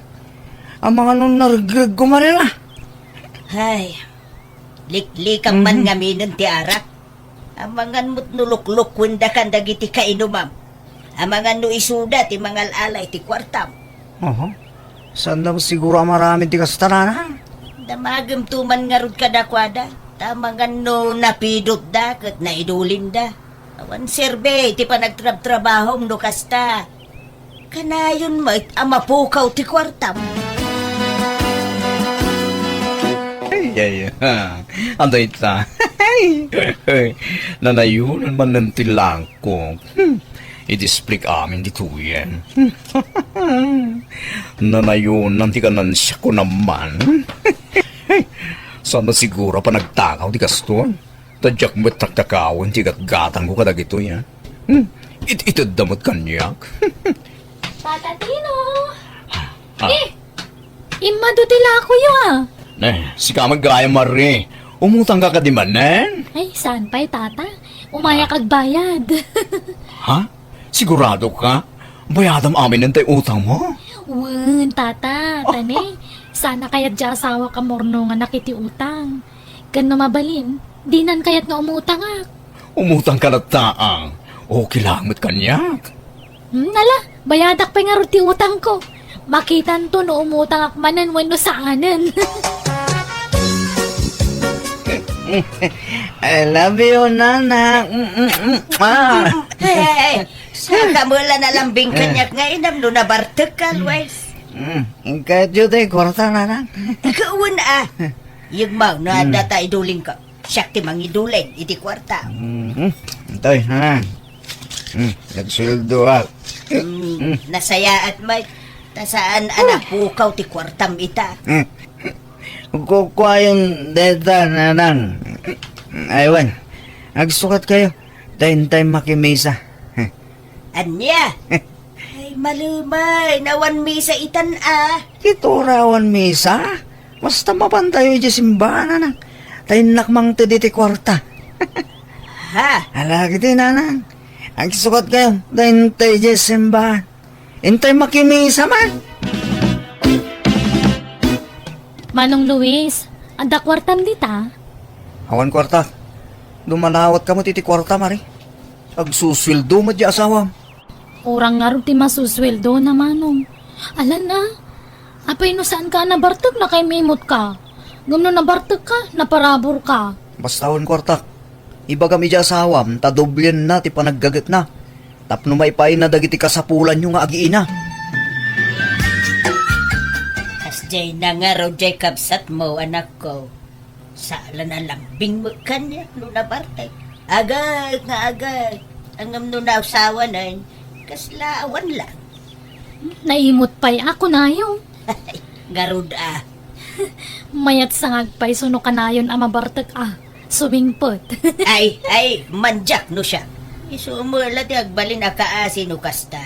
Ang mga nung nargreg ko marila. Ay, liklikang man nga minan ti arak. Amangan mo't nulukluk wanda kan dagiti kainumam. Amangan no isuda ti mangal alay ti kwartam. Saan daw siguro marami ti kastananan? Damagam tuman nga rod kadakwada. Tamangan no napidot da kat naidulin da. Awan serbe ti panagtrab-trabahom no kasta. Kanayon mo, amapukaw ti kwartam. Ay, anday ta. Nanayunan man ng tilang ko. I-display amin dito yan. Nanayunan ti kanan siya ko naman. Sana siguro pa nagtakaw di kaston. Tadyak mo't takakawan ti gatgatang ko kadag ito yan. Itadamot kanyak. Tata Tino! Imado tila ako yun Si kamag gaya mari. Umutang ka di manen? Ay, saan pa'y tata? Umaya kag bayad. Ha? Sigurado ka? Bayadam amin ng tayo utang mo? Wen, tata, tane. Sana kaya't di asawa ka morno nga nakiti utang. Gano mabalin, dinan kaya't nga umutang ak. Umutang ka na taang. Okay lang mo't kanyak. Nala, bayadak pa nga ti utang ko. Makitan to no umutang ak manan wenno saanan. I love you, Nana. Hey, saka mula na lambing kanyak nga inam no nabartek ka, Luis. Kahit yun tayo, kwarta, Nana. Ikawan yung mau na data iduling ka. Siyak ti mangiduling, iti kwarta. Ito'y, Nana. Nagsuldo ako. Nasaya at may, tasaan anak pukaw ti kwartam ita. Kukuha yung data, Nanang. Aywan, agsukat kayo. Tayo makimisa. Anya? Ay, malumay, nawan misa itan Ito rawan misa. Basta mapantayo di simbahan, Nanang. Tayo nakmang tediti kwarta. Ha? Alagi din, Nanang. Agsukat kayo. Tayo di simbahan. Intay makimisa man. Manong Luis, anda kwartam dita. Awan kwarta. Dumanawat ka mo titi kwarta, Mari. Agsuswildo mo di asawa. Orang nga rin ti masusweldo na manong. Alan na, apay no saan ka nabartag na kay mimot ka. Gumno nabartag ka, naparabor ka. Basta awan kwarta. Iba kami di asawa, tadoblyan na ti panaggagat na. Tapno may pain na dagiti kasapulan yung agiina. Asjay na nga raw jay kabsat mo, anak ko. Sala na lambing mo kanya, no nabartay. Agad nga agad. Ang no na usawa na, kaslaawan lang. Naimot pa'y ako na yung. Garud Mayat sangag pa'y suno kanayon amabartag suwingpot. ay, manjak no siya. Isumula ti agbalin akaasi no kasta.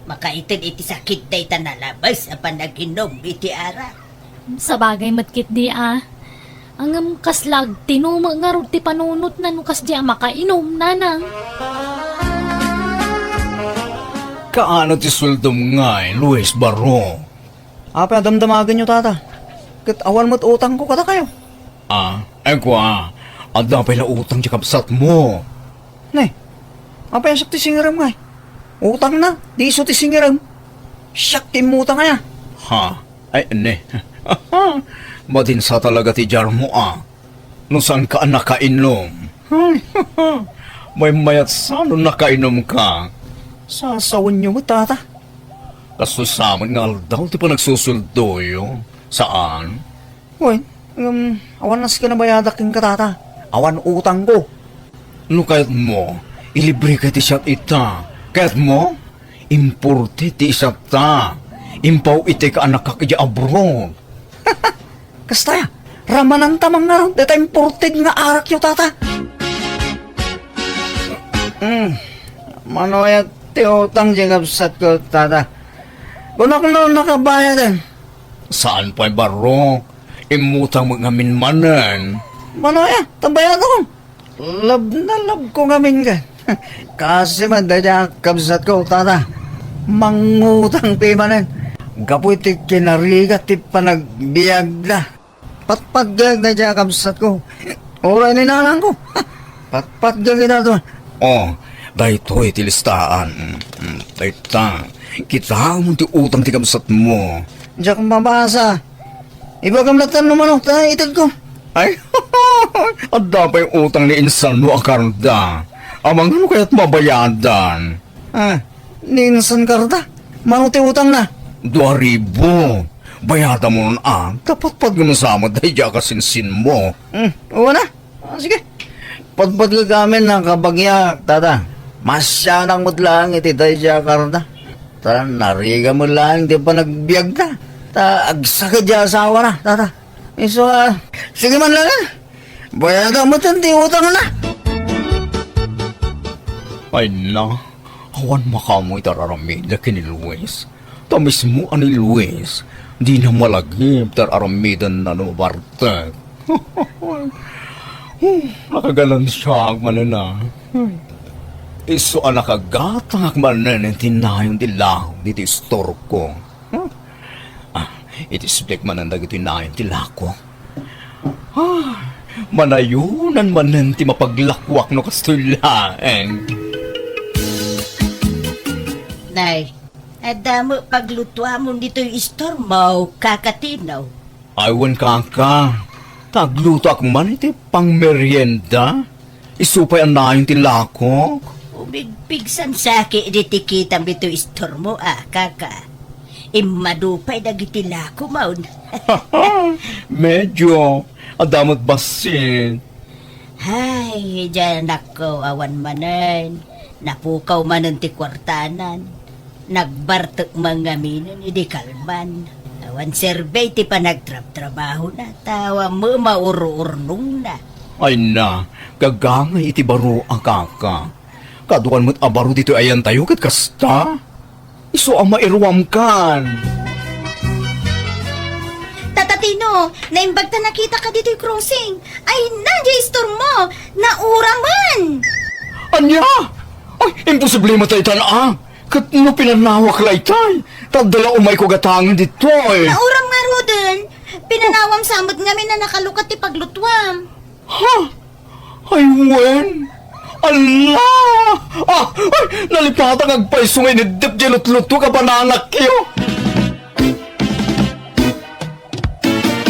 Makaitin iti sakit day tanalabay sa panaginom iti ara. Sa bagay matkit di Angam kaslag, tinuma nga rin ti panunot na nukas di makainom, nanang. Kaano ti suldom nga Luis Barro? Apa damdamagan nyo, tata? Kat awan mo't utang ko kata kayo. Ada pala utang di kapsat mo. Nay, apa yung sakti singiram nga? Utang na, di iso ti singiram. Sakti mo utang nga. Ha? Ay, ne. Madinsa talaga ti jar mo No saan ka nakainom? May mayat saan nakainom ka? Sasawan nyo mo, tata. Kasusaman nga daw ti pa nagsusuldoyo. Saan? Uy, awan nas ka na bayadak yung katata. Awan utang ko. No kahit mo, ilibre ka ti siyat ita. Kahit mo, importe ti isat ta. Impaw iti ka anak ka kaya abroad. Kastaya, ramanan tamang nga ron. Deta imported nga arak yung tata. Manoyat ti utang di kapsat ko, tata. Kunak no nakabayadan. Saan pa'y barok? Imutang mga minmanan. Manoya, tabayad ako. Lab na lab ko ngamin ka. Kasi man dadya kapsat ko, tata. Mangutang pimanan. Kapoy ti kinarigat ti panagbiag na. Patpagag dadya kapsat ko. Oray ni nanang ko. Patpagag na to. Dahito iti listaan. Dahita, kita mo ti utang ti kamsat mo. Diyak mabasa. Iba kamlatan naman ako, itad ko. Ay, ada pa yung utang ni insan mo akarda. Amang ano kaya't mabayadan? Ninsan karta. Manuti utang na. 2,000. Bayada mo nun dapat pag nasamad dahil diya ka sinsin mo. Oo na. Sige. Padpad ka kami ng kabagya, tata. Masyadang mo't lang iti tayo siya karta. Ta, nariga mo lang, di pa nagbiag ta. Ta, agsakit siya asawa na, tata. So, sige man lang. Bayada mo tanti utang na. Ay na, awan makamoy tararamida kini Luis. Tamis mo ani Luis, di na malagip tararamidan na nubartag. Nakagalan siya ang manana. Iso ang nakagatang ang manan ang tinayong dilaw dito store ko. Itisbek manan dagito tinayong dilaw ko. Manayunan manan ti mapaglakwak no kastulaan. Nay, adamo paglutuan mo dito yung store mo, kakatinaw. Aywan kaka, tagluto ako man iti pang merienda. Isupay ang nayong tilako. Ubig-pigsan saki diti kita dito yung store mo, kaka. Imadupay dagiti lako maun. Medyo, adamot basin. Hay, dyan ako, awan manan. Napukaw manan ti kwartanan. Nagbartok mga minan, hindi kalman. Awan survey ti pa nagtrabaho na. Tawa mo mauro-urnong na. Ay na, gagangay iti baro ang kaka. Kaduan mo't abaro dito ayan tayo kat kasta. Iso ang mairwam kan. Tatatino, naimbag ta nakita ka dito yung crossing. Ay, nandiyan yung store mo. Nauraman. Anya? Ay, imposible matay tanaa. Kat no pinanawak laytay. Tagdala umay ko gatangin dito eh. Nauram nga Roden. Pinanawam samot ngamin na nakalukat ti paglutwam. Ha? Ay, wen? Allah! Ay, nalipatang agpaisungay ni Dip Jelot-luto ka bananak kayo.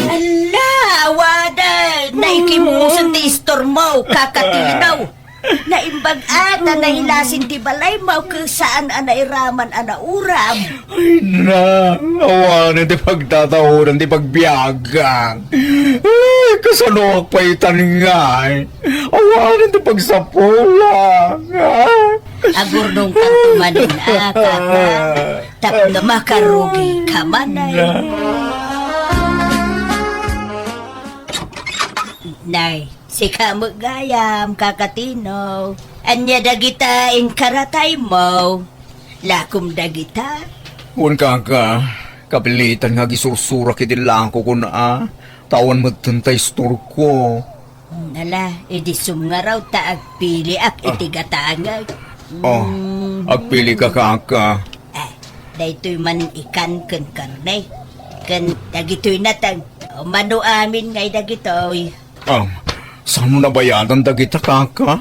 Ala, awaday! Naikimusan ti store mo, kakatinaw. Naimbag ata na hilasin ti balay mo kung saan anairaman anauram. Ay na, awanan di pagtatahunan di pagbiyagang. Ay, kasanuak pa itaningay. Awanan di pagsapulang. Agurnong kang tumanin, kaka. Tapno makarugi ka manay. Nay, si kamagayam, kakatino. Anya dagita in karatay mo. Lakom dagita. Wan kaka, kapilitan nga gisursura kitilang ko na tawan magtantay store ko. Nala, edisum nga raw taag pili ak itigatangag. Oh, agpili ka kaka. Daytoy man ikan ken karne. Ken dagitoy natag. Mano amin ngay dagitoy. Saan mo nabayadan dagita kaka?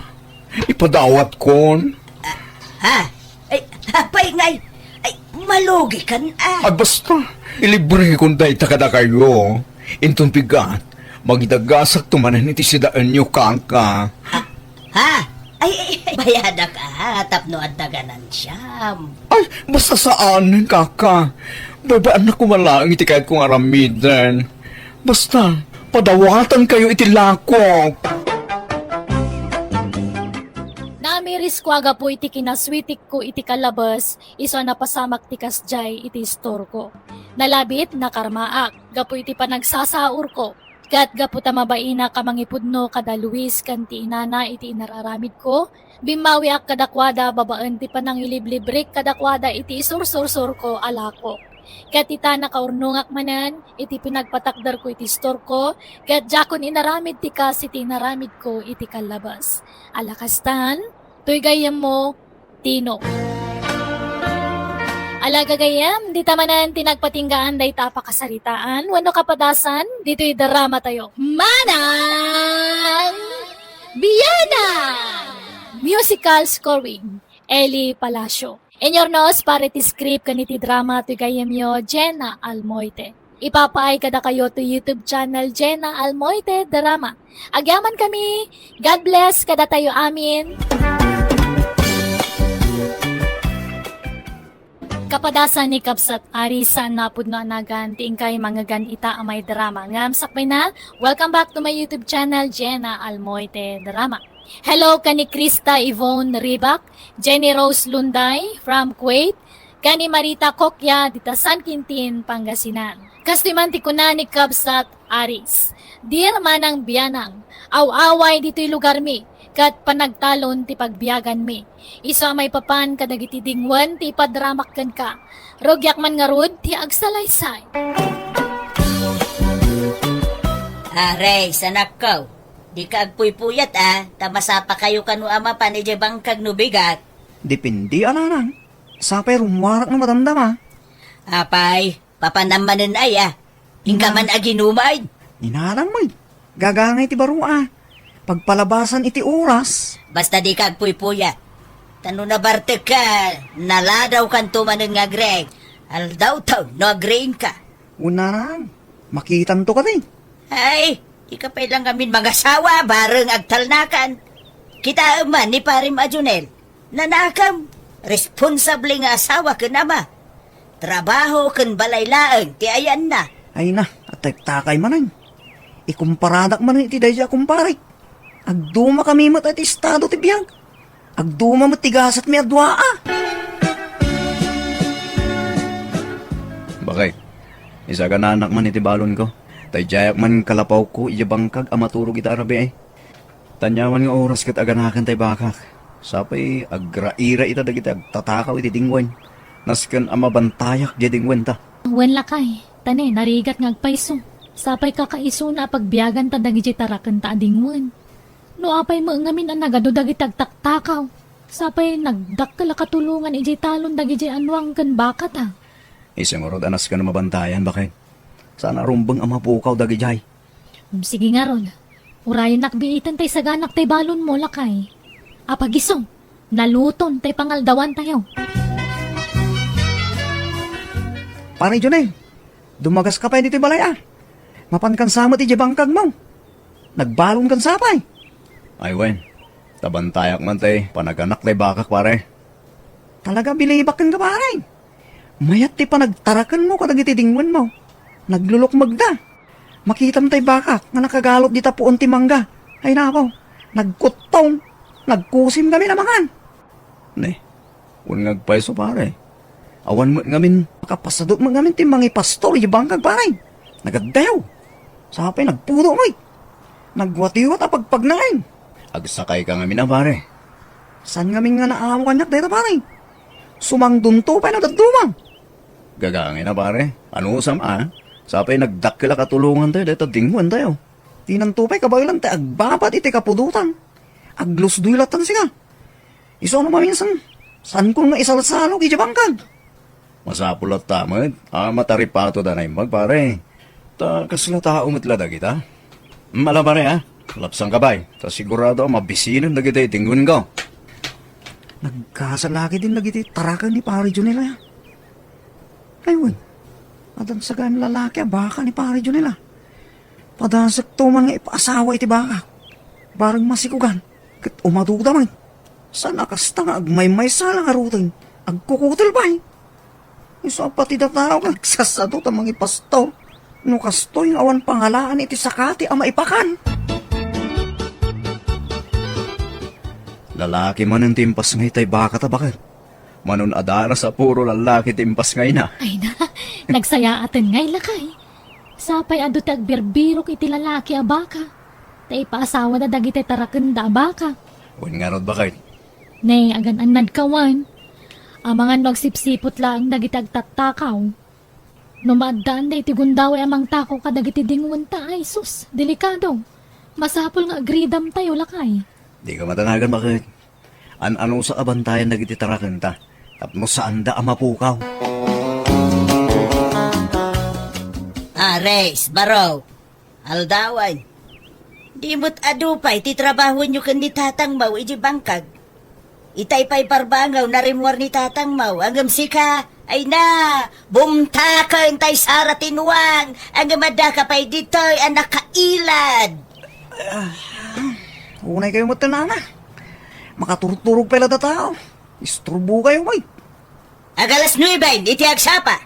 Ipadawat kon. Ha? Ay, hapay ngay. Ay, malugi kan Ay basta, ilibre kong dayta kada kayo. Intong pigat, magidagasak tumanan iti sidaan nyo kaka. Ha? Ay, bayada ka ha. Tapno at daganan siyam. Ay, basta saan kaka? Babaan na kumalaang iti kahit kong aramidan. Basta, padawatan kayo iti lakok. Namiris ko aga po iti kinaswitik ko iti kalabas, iso na pasamak ti kasjay iti store ko. Nalabit na karmaak, gapo iti panagsasaur ko. Kat gapo tamabaina ka mangipudno kada Luis kanti inana iti inararamid ko. Bimawi ak kadakwada babaan ti panang iliblibrik kadakwada iti isursur ko alako. Kat ita nakaurnungak manan, iti pinagpatakdar ko iti store ko, kat jakon inaramid ti kas iti inaramid ko iti kalabas. Alakastan, tuy gayam mo, Tino. Alaga gayam, di tamanan tinagpatinggaan day tapakasaritaan, wano kapadasan, dito'y drama tayo. Manang Biyana! Musical scoring, Eli Palacio. Enyornos para ti script kaniti drama to gayam yo Jenna Almoite. Ipapaay kada kayo to YouTube channel Jenna Almoite Drama. Agyaman kami. God bless kada tayo amin. Kapadasan ni Kapsat Arisa na pudno anagan tingkay mga ganita ang may drama. Ngam sakbay na, welcome back to my YouTube channel, Jenna Almoite Drama. Hello kani Krista Yvonne Ribak, Jenny Rose Lunday from Kuwait, kani Marita Kokya dita San Quintin, Pangasinan. Kastiman ti kuna ni Kapsat Aris. Dear manang biyanang, aw-away dito'y lugar mi, kat panagtalon ti pagbiyagan mi. Isa may papan kadagiti dingwan ti padramakkan ka. Rogyak man nga rod ti agsalaysay. Aray, sanak ko. Di ka agpuy-puyat tamasapa kayo kanu ama pa ni bangkag no bigat. Depende, ananang. Sapay rumwarak na matandam, Apay, papanamanan ay Hingka man aginumay. Ninarang mo, gagangay ti baro, Pagpalabasan iti oras. Basta di ka agpuy-puyat. Tano na barte ka, naladaw kan tumanan nga Greg. Aldaw taw, no agrain ka. Unarang, makitan to ka din. Ay, di ka pa lang kami mag-asawa, bareng agtalnakan. Kita man ni Parim Ajunel, nanakam, responsable nga asawa ka nama. Trabaho kan balaylaan, ti ayan na. Ay na, at takay manan. Ikumparadak man iti dayja kumparik. Agduma kami mat at estado ti biyag. Agduma mat tigasat mi adwa. Bakit? Isa ka na anak man iti balon ko. Tayjayak man kalapaw ko, iyabangkag amaturog ita arabi ay. Tanyaman nga oras kat aganakan tay bakak. Sapay agraira ita dagiti agtatakaw iti dingwan. Nasken amabantayak di dingwan ta. Wen lakay, tane narigat nga agpaiso. Sapay kakaiso na pagbiyagan ta dagiti taraken ta adingwen. No apay mo ngamin ang nagado dagiti agtaktakaw. Sapay nagdakkala katulungan iti talon dagiti anwang ken bakat Isang orod anas ka na mabantayan, bakit? Sana rumbang amapukaw dagijay. Sige nga ron. Urayan nakbiitan tay saganak tay balon mo lakay. Apagisong, naluton tay pangaldawan tayo. Pare Junel, dumagas ka pa dito balay Mapankan samot iti bangkag mo. Nagbalon kan sapay. Ay, wen. Tabantayak man tay, panaganak tay bakak pare. Talaga bilibakan ka pare. Mayat ti panagtarakan mo kadagiti dingwan mo. Naglulok magda. Makitam tay bakak nga nakagalot di tapuon ti mangga. Ay napaw, nagkutong. Nagkusim kami namangan. Ne, un ngagpaiso pare. Awan mo ngamin, Makapasadot mo ngamin ti mga pastor iti bangkag pare. Nagadayaw. Sapay nagpudo mo Nagwatiwat pagpagnain. agsakay ka ngamin na pare. San ngamin nga naawa kanyak dito pare? Sumangdunto pa na dadumang. Gagangin na pare. Ano usam Sapay nagdakila katulungan tayo, dito dingwan tayo. Tinantupay kabaylan ti agbabat iti kapudutan. Aglusduylatan siya. Iso na maminsan. San ko nga isalsalog iti bangkag? Masapul at tamad. Mataripato da na imag pare. Ta kasla tao matla kita. Mala pare Lapsang kabay. Ta sigurado mabisinan na kita itinggun ko. Nagkasalaki din lagi ti tarakan ni pare Junela. Ayun. Adan sagan lalaki baka ni pare Junela. Padasak tuman nga ipaasawa iti baka. Barang masikugan. Kat umaduda man. Sana kasta nga agmay-may sala nga rutin. Agkukutil ba Iso pati da tao kagsasado tamang ipasto. No kasto yung awan pangalaan iti sakati ang maipakan. Lalaki man ang timpas ngay tay baka ta bakit? Manon adara sa puro lalaki timpas ngay na. Ay na, nagsayaaten ngay lakay. Sapay ado ti agbirbirok iti lalaki baka. Tay paasawa na dagiti taraken da baka. Wen nga rod bakit? Nay, agan an nadkawan. Amangan magsipsipot lang dagiti agtatakaw. Numadaan da iti gundaway amang takaw kadagiti dingwan ta ay sus, delikado. Masapol nga agridam tayo lakay. Di ka matanagan bakit? Ano sa abantayan nagiti tarakan ta? Tapno saan da amapukaw? Ares, baro. Aldawan. Di mo't adupay, ti trabaho nyo kan ni tatang mau iji bangkag. Itay pa'y parbangaw na rimwar ni tatang mau. Angam sika, ay na, bumtakan tay sara tinuang. Angam adaka pa'y dito'y anak kailad. Unay kayo matanana. Makaturog-turog pala da tao. Istrubo kayo, may. Agalas 9, iti agsapa.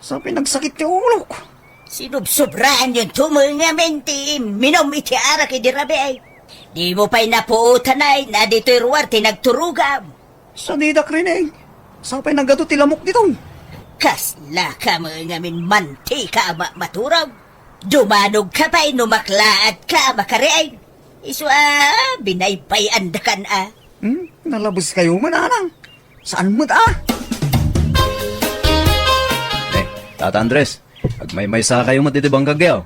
Sa pinagsakit ti ulo ko. Sinubsobraan yung tumol nga menti, minom iti arak iti rabi ay. Di mo pa'y napuutan ay, na dito'y ruwar tinagturugam. Sa didak rin eh. Sa pinagato ti lamok dito. Kasla ka mo nga min mantika maturog. Dumanog ka pa'y numaklaat ka makariay. Iswa, binaypay andakan Nalabos kayo mananang. Saan mo ta? Tata Andres, agmay-may sa kayo matitibang kagyaw.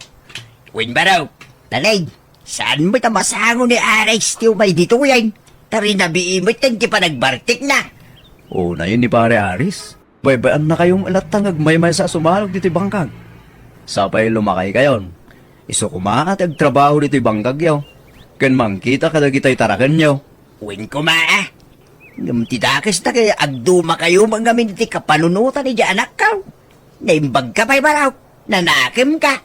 Win ba raw? Talay, saan mo ta masango ni Alex tiyo may dito yan? Tari na biimot tan ki pa nagbartik na. O na yun ni pare Aris. Baybayan na kayong alatang agmay-may sa sumalog dito bangkag. Sapay lumakay kayon. Iso kumaat agtrabaho dito bangkag yaw. Kan mangkita kadagitay tarakan yaw. Win ko maa. Ngamtidakas na kaya agduma kayo mga minti kapanunutan ni anak ka. Naimbag ka pa'y baraw. Nanakim ka.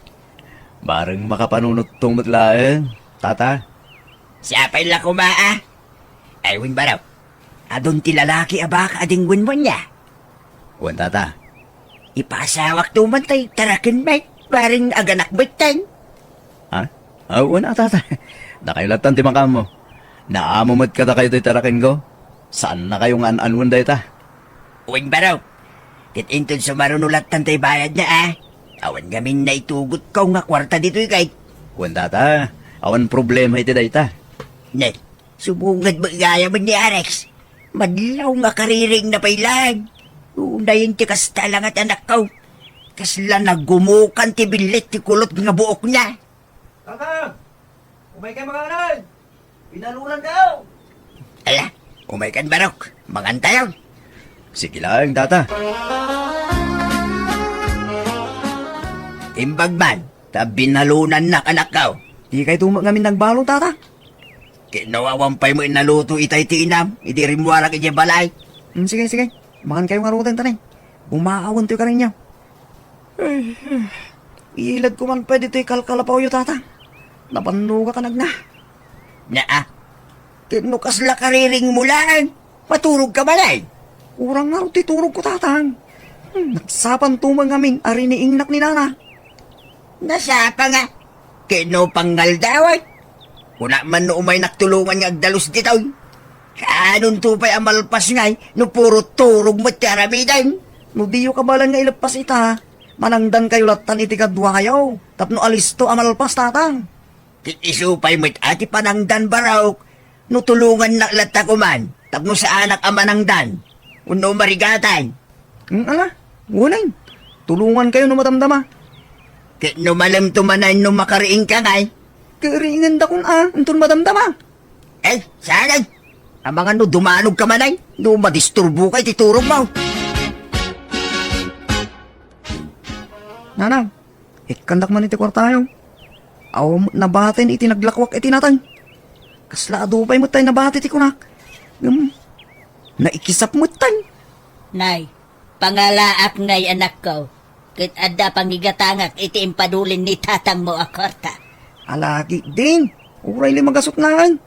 Barang makapanunot tong matlaeng, tata. Siapay la ko maa. Ay win baraw. Adon ti lalaki abaka ading winwan niya. Wan tata. Ipasawak tumantay tarakin may. Baring aganak bitang. Ha? Wan tata. Nakailatan ti makam mo. Naamumad ka ta kayo to'y tarakin ko. Saan na kayong an-anwan day ta? Uwing baraw. Kitintod sa marunulat tantay bayad na Awan gamin na itugot ko nga kwarta dito'y kay. Wan tata. Awan problema iti day ta. Ne, subungad ba gaya man ni Alex? Madlaw nga kariring na pailan. Unayin ti kasta lang at anak ko. Kasla nagumukan ti bilit ti kulot nga buok niya. Tata! Umay kayo mga anak! Pinalunan kayo! Ala, umay kan barok. Mangantayon. Sige lang, tata. Imbag man, tabinalunan na anak ko. Di kayo tumak ngamin nagbalo, tata. Kinawawampay mo inaluto itay ti inam. Iti rimwarak iti balay. Sige, sige. Makan kayo nga rutan, tanay. Bumakawan tayo ka rin niya. Ilad ko man pwede tayo kalkalapaw yung tata. Napanuga ka nagna. Naa, kinukas la kariring mo lang. Maturog ka balay. Urang nga rin titurog ko tatang. Nagsapan tumang ngamin, ari ni ingnak ni nana. Nasapa nga. Kino panggal daway. Kuna man no umay naktulungan nga agdalos ditaw. Kanon tupay amalpas ngay, no puro turog mo tiaramidan. No diyo kabalan nga ilapas ita. Manangdan kayo latan iti kadwa kayo. Tapno alisto amalpas tatang. Kitisupay mo't ati panangdan baraw. No tulungan na latakuman. Tapno sa anak amanangdan. Uno marigatan. Ala, ngunay. Tulungan kayo no matamdama. Kino malam tumanan no makariing ka ngay. Kiringan da kun antun madamdama. Eh, saan? Ang mga no dumanog ka manay. No madisturbo kay titurog mo. Nanang, ikandak man iti kwartayo. Aw nabatin iti naglakwak iti natang. Kasla adupay mo tayo nabati ti kunak. Naikisap mo tayo. Nay, pangalaak ngay anak ko. Kit adda pangigatangak iti impadulin ni tatang mo akorta. Alagi din. Uray li magasot lang.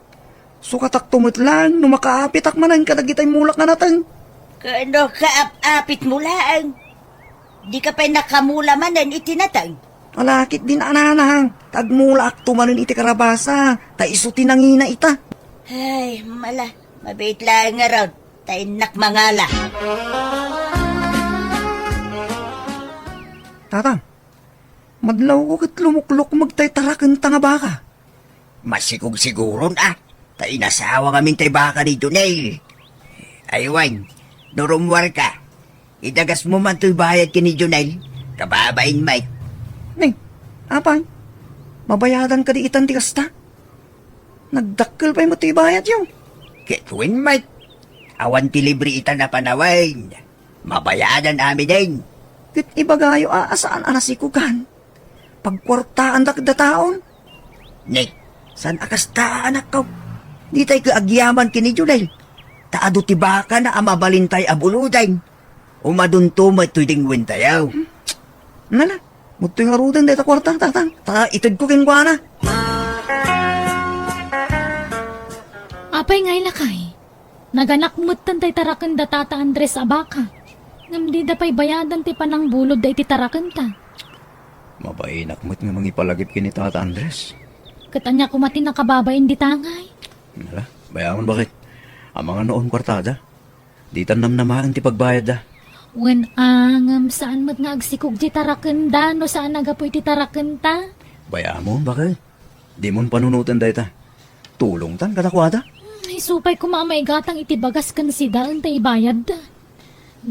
Sukatak tumot lang. Numakaapit akmanan kadagitay mulak na natang. Kano kaap-apit mo lang. Di ka pa'y nakamula manan itinatang. Alakit din ananang. Tagmulak tumanin iti karabasa. Ta isuti nangina ita. Ay, mala. Mabait lang nga raw. Tayo nakmangala. Tata, madlaw ko kat lumuklok magtaytarakan tanga baka. Masikog siguro na. Ta inasawa kami tay baka ni Junel. Aywan, durumwar ka. Idagas mo man to'y bayad ki ni Junel. Kababain Mike. Ning, apay, mabayadan ka di itan ti kasta. Nagdakkel pa'y matibayad yung. Ketwin Mike. Awan ti libre ita na panawain. Mabayadan amin din. Kit ibagayo aasaan anasikugan. Pagkwartaan da taon. Nick, san akas ta anak ko? Di tayo kaagyaman kini Junel. Taado ti baka na amabalintay abuluday. Umadunto to'y dingwin tayaw. Nala, muto'y nga rudan dito kwarta, tatang. Ta itid ko kinkwana. Apay ngay lakay. Naganak mutan tay tarakan da tata Andres abaka. Ngam di da pa'y bayadan ti panang bulod da iti tarakan ta. Mabainak mo't nga mangipalagip kini Tata Andres. Katanya kumatin na kababain di tangay. Hala, bayaman bakit? Ang mga noon kwartada. Di tanam namaan ti pagbayad da. Wen angam saan mat nga agsikog ti tarakan da no saan nagapoy ti tarakan ta? Bayamon bakit? Di mon panunutan da ita. Tulong tan katakwada. Ay supay kumamay gatang iti bagas kan si daan ta ibayad da.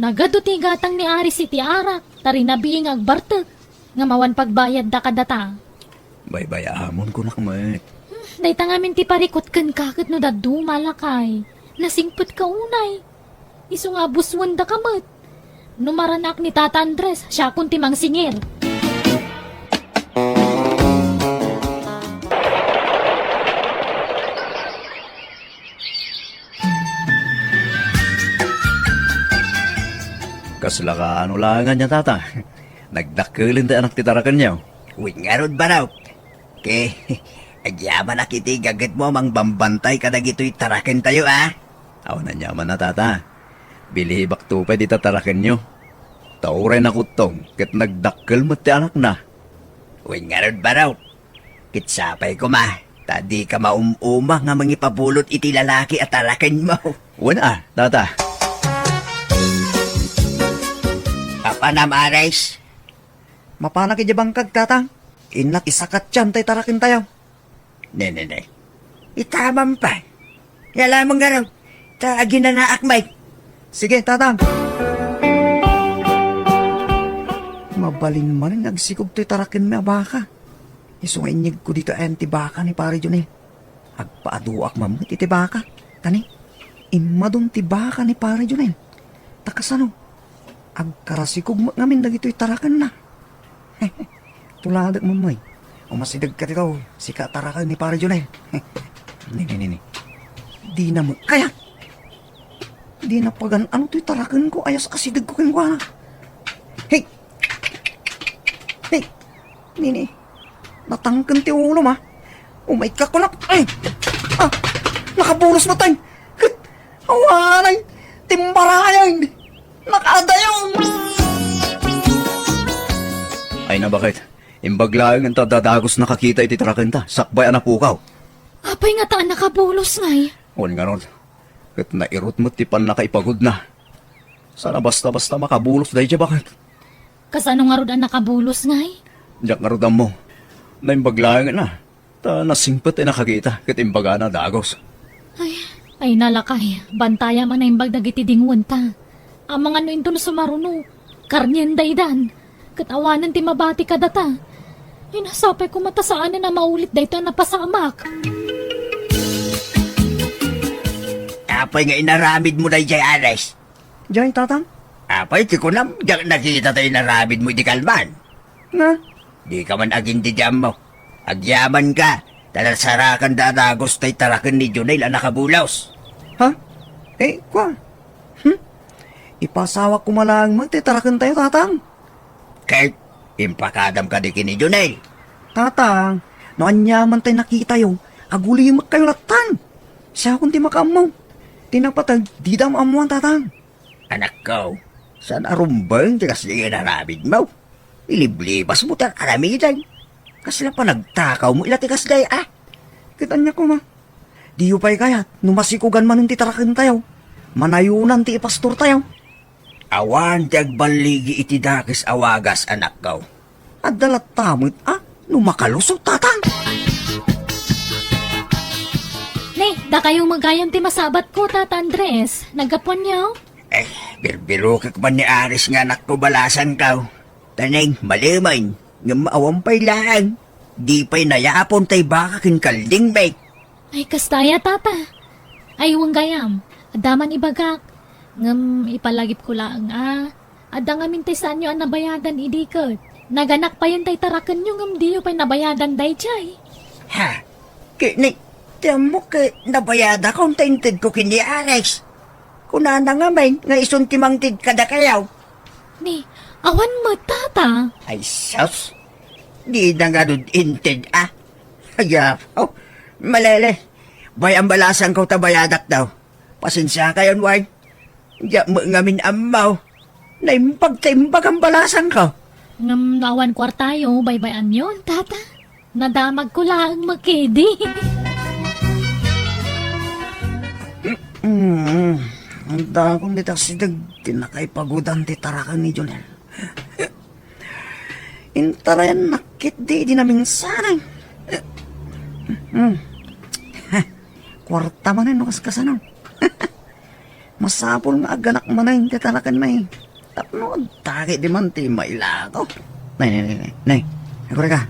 Nagado ti gatang ni Aris iti arak, tari na biing agbartek, nga mawan pagbayad da kadata. Bayamon ko nakmet. Dayta ngamin ti parikot kan kakit no dadu malakay. Nasingput ka unay. Iso nga buswan da kamat. Numaranak ni Tata Andres, siya kun ti mangsingir. Kasla ka ano langan niya tata. Nagdakulin tayo anak titarakan niya. Uy, nga ron ba raw? Ke, agyaman na kiti gagat mo mang bambantay ka na gito'y tarakin tayo, ah. Aw na nyaman na tata. Bilibak tupay di tatarakan niyo. Tauray na kutong, kat nagdakkel mo ti anak na. Uy, nga ron ba raw? Kitsapay ko ma, tadi ka maumuma nga mangipabulot iti lalaki at tarakin mo. Wala, tata. Apanam, Aris. Mapana kaya bangkag, tatang? Inat isakat yan, tay tarakin tayo. Ne. Itamam pa. Yala mong nga raw. Taagin na naakmay. Sige, tatang. Mabalin man nagsikog to'y tarakin may baka. Isungainig ko dito ang tibaka ni pare Junel. Agpaaduak mamut iti baka. Tani, imadong tibaka ni pare Junel. Takasano, agkarasikog ngamin dagito'y tarakan na. Tuladak mamay. Umasidag ka tikaw, sika tarakan ni pare Junel. Ni. Di na mo, kaya. Di na pagan, ano to'y tarakan ko, ayas asidag ko kong na. Hey! Hey! Nini, natangkan ti ulo ma. Umay ka ko na. Ay! Ah! Nakabulos mo tayo. Awanay! Timbarayan! Nakadayon! Ay na bakit? Imbaglaang ang tadadagos nakakita iti tarakan ta. Sakbay anak pukaw. Apay nga taan nakabulos ngay. Huwag nga ron. Kat nairot mo tipan nakaipagod na. Sana basta-basta makabulos dahil siya bakit? Kasano nga rod ang nakabulos ngay? Diyak nga rodam mo. Na imbaglaang na. Ta nasingpet ay nakakita. Kat imbaga na dagos. Ay nalakay, bantaya man na imbag dagiti dingwan ta. Ang mga no into na sumaruno, karnyen daydan, katawanan ti mabati ka data. Ay nasapay ko matasaan na maulit dayto na pasamak. Apay nga inaramid mo dahi jay Aris. Diyan, tatang? Apay, ti ko nam, diyak nakita tayo inaramid mo iti kalman. Nga? Di ka man aging di jam mo. Agyaman ka. Talasarakan dadagos tay tarakan ni Junel ang nakabulaos. Ha? Eh, kwa? Ipasawa ko malang magtitarakan tayo, tatang. Kahit impakadam ka di kini Junel. Tatang, naanyaman tayo nakita yung aguli yung kayo latan. Siya kung di makamaw. Tinapatag, di dam amuan, tatang. Anak ko, saan arumbang di kasi inaramid mo? Iliblibas mo tan aramidan. Kasi na pa nagtakaw mo ilatikas day, ah. Kita niya ko, ma. Di pa'y kayat, numasikugan man yung titarakan tayo. Manayunan ti ipastor tayo. Awan ti agbaligi iti dakis awagas, anak ko. At dalat tamit, ah, numakalusot, tatang. Ne, da kayong magayam ti masabat ko, Tata Andres. Nagapon niyo? Eh, birbirukik man ni Aris nga anak ko balasan ka. Taneng, malimain, nga maawampay lang. Di pa'y nayapon tay baka kinkalding, bay. Ay kastaya, Tata. Ay huwag gayam. Adaman ibagak. Ngam ipalagip ko lang, ah. Adang amin tay saan nyo ang nabayadan idikot. Naganak pa yun tay tarakan nyo ngam di nyo pa'y nabayadan day chay. Ha? Kini, tiyan mo kay nabayada kung tainted ko kini Aris. Kunana nga may, nga isuntimang tid kada kayaw. Ni, awan mo, Tata. Ay, sus. Di na nga dun inted, ah. Ayaw. Malele. Bay ang balasan ko tabayadak daw. Pasensya kayon, Ward. Diya mo ngamin amaw. Naimbag-taimbag ang balasan ka. Ngam nawan kwartayo, baybayan yun, tata. Nadamag ko lang makidi. Ang dakong di taksidag, tinakaipagudan ti tarakan ni Jonel. Intarayan nakit di namin sanay. Kwarta man no kaskasanon. Masapol nga aganak man na yung titarakan may. Tapno, taki di man ti mailato. Nay, agora ka.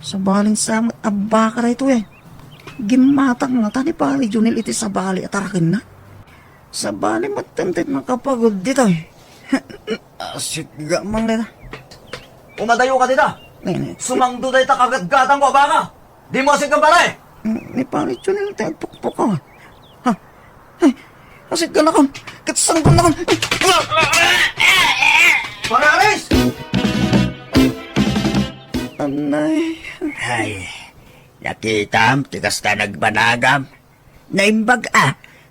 Sa baling samot, abaka na ito eh. Gimatang nga tani pari Junel iti sa bali at arakin na. Sa bali matantit na kapagod dito eh. Asik ga mang na. Umadayo ka dito. Nay, Sumangdo tayo kagat-gatang ko, baka. Di mo asig ka pare. ni pari Junel tayo pukpuk ka. Ha? Ay, asik ka na kon. Katsang kon na kon. Panaris! Anay. Ay, nakitam, tigas ka nagbanagam. Naimbag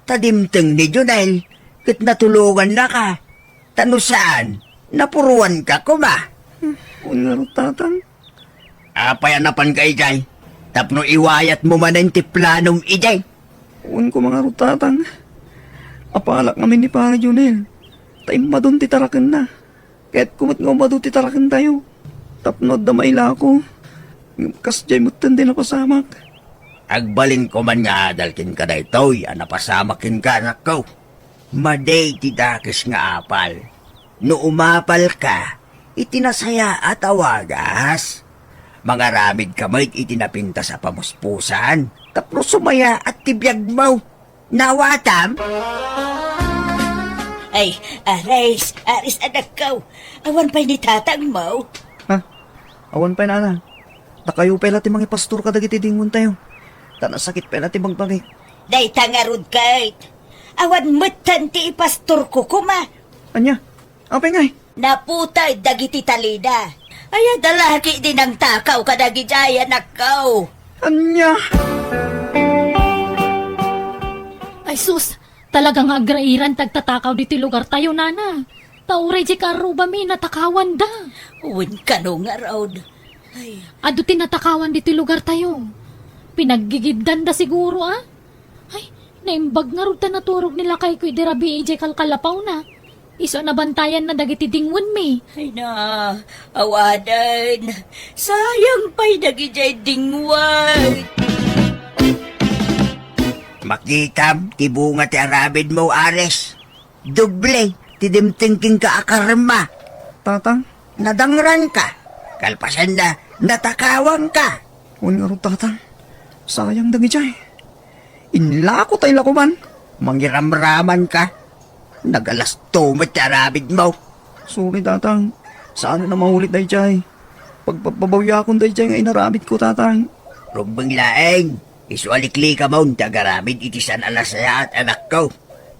tadimteng ni Junel, kit natulungan na ka. Tano saan? Napuruan ka kuma. Unaro tatang. Apayanapan ka ijay. Tapno iwayat mo man ang tiplanom ijay. Un ko mga rutatang. Apalak namin ni pari Junel. Tayo madun titarakan na. Kahit kumat nga madun titarakan tayo. Tapnod na maila ako. Kasjay mo din ako samak. Agbalin ko man nga adalkin ka na ito'y, napasamakin ka anak ko. Maday tidakis nga apal. No umapal ka, itinasaya at awagas. Mga ramid kamay itinapinta sa pamuspusan. Tapno sumaya at tibiyag mo. Nawatam? Ay, Aris anak ko. Awan pa'y ni tatang mo. Ha? Awan pa na. Takayo pa ti mga pastor ka dagiti dingon tayo. Tanasakit pa ti magbangik. Day tangarod kay. Awan matan ti ipastor ko kuma. Anya? Apay ngay? Naputay dagiti talida. Ay, dalaki din ang takaw kadagi jaya nakaw. Anya? Ay sus, talagang agrairan tagtatakaw dito lugar tayo, nana. Tauray di karuba mi, natakawan da. Uwin ka no nga raod. Ay, Ado tinatakawan dito lugar tayo. Pinaggigiddan da siguro, ah. Ay, naimbag nga ruta naturog nila kay kuy dirabi ijay kalkalapaw na. Iso na bantayan na dagiti dingwan mi. ay na, awadan. Sayang pa'y nagijay dingway. Makikam, tibunga ti arabid mo, Ares. Doble, tidimtingking ka akarma. Tatang? Nadangran ka. Kalpasan na, natakawang ka. Un nga ro tatang. Sayang dagi jay. Inlako tayo lakuman. Mangiramraman ka. Nagalas tumat ti arabid mo. Sorry tatang. Saan na mahulit dahi jay? Pagpapabawya akong dahi jay nga inaramit ko tatang. Rumbang laeng. Isualikli ka mo, tagarabid itisan alasaya at anak ko.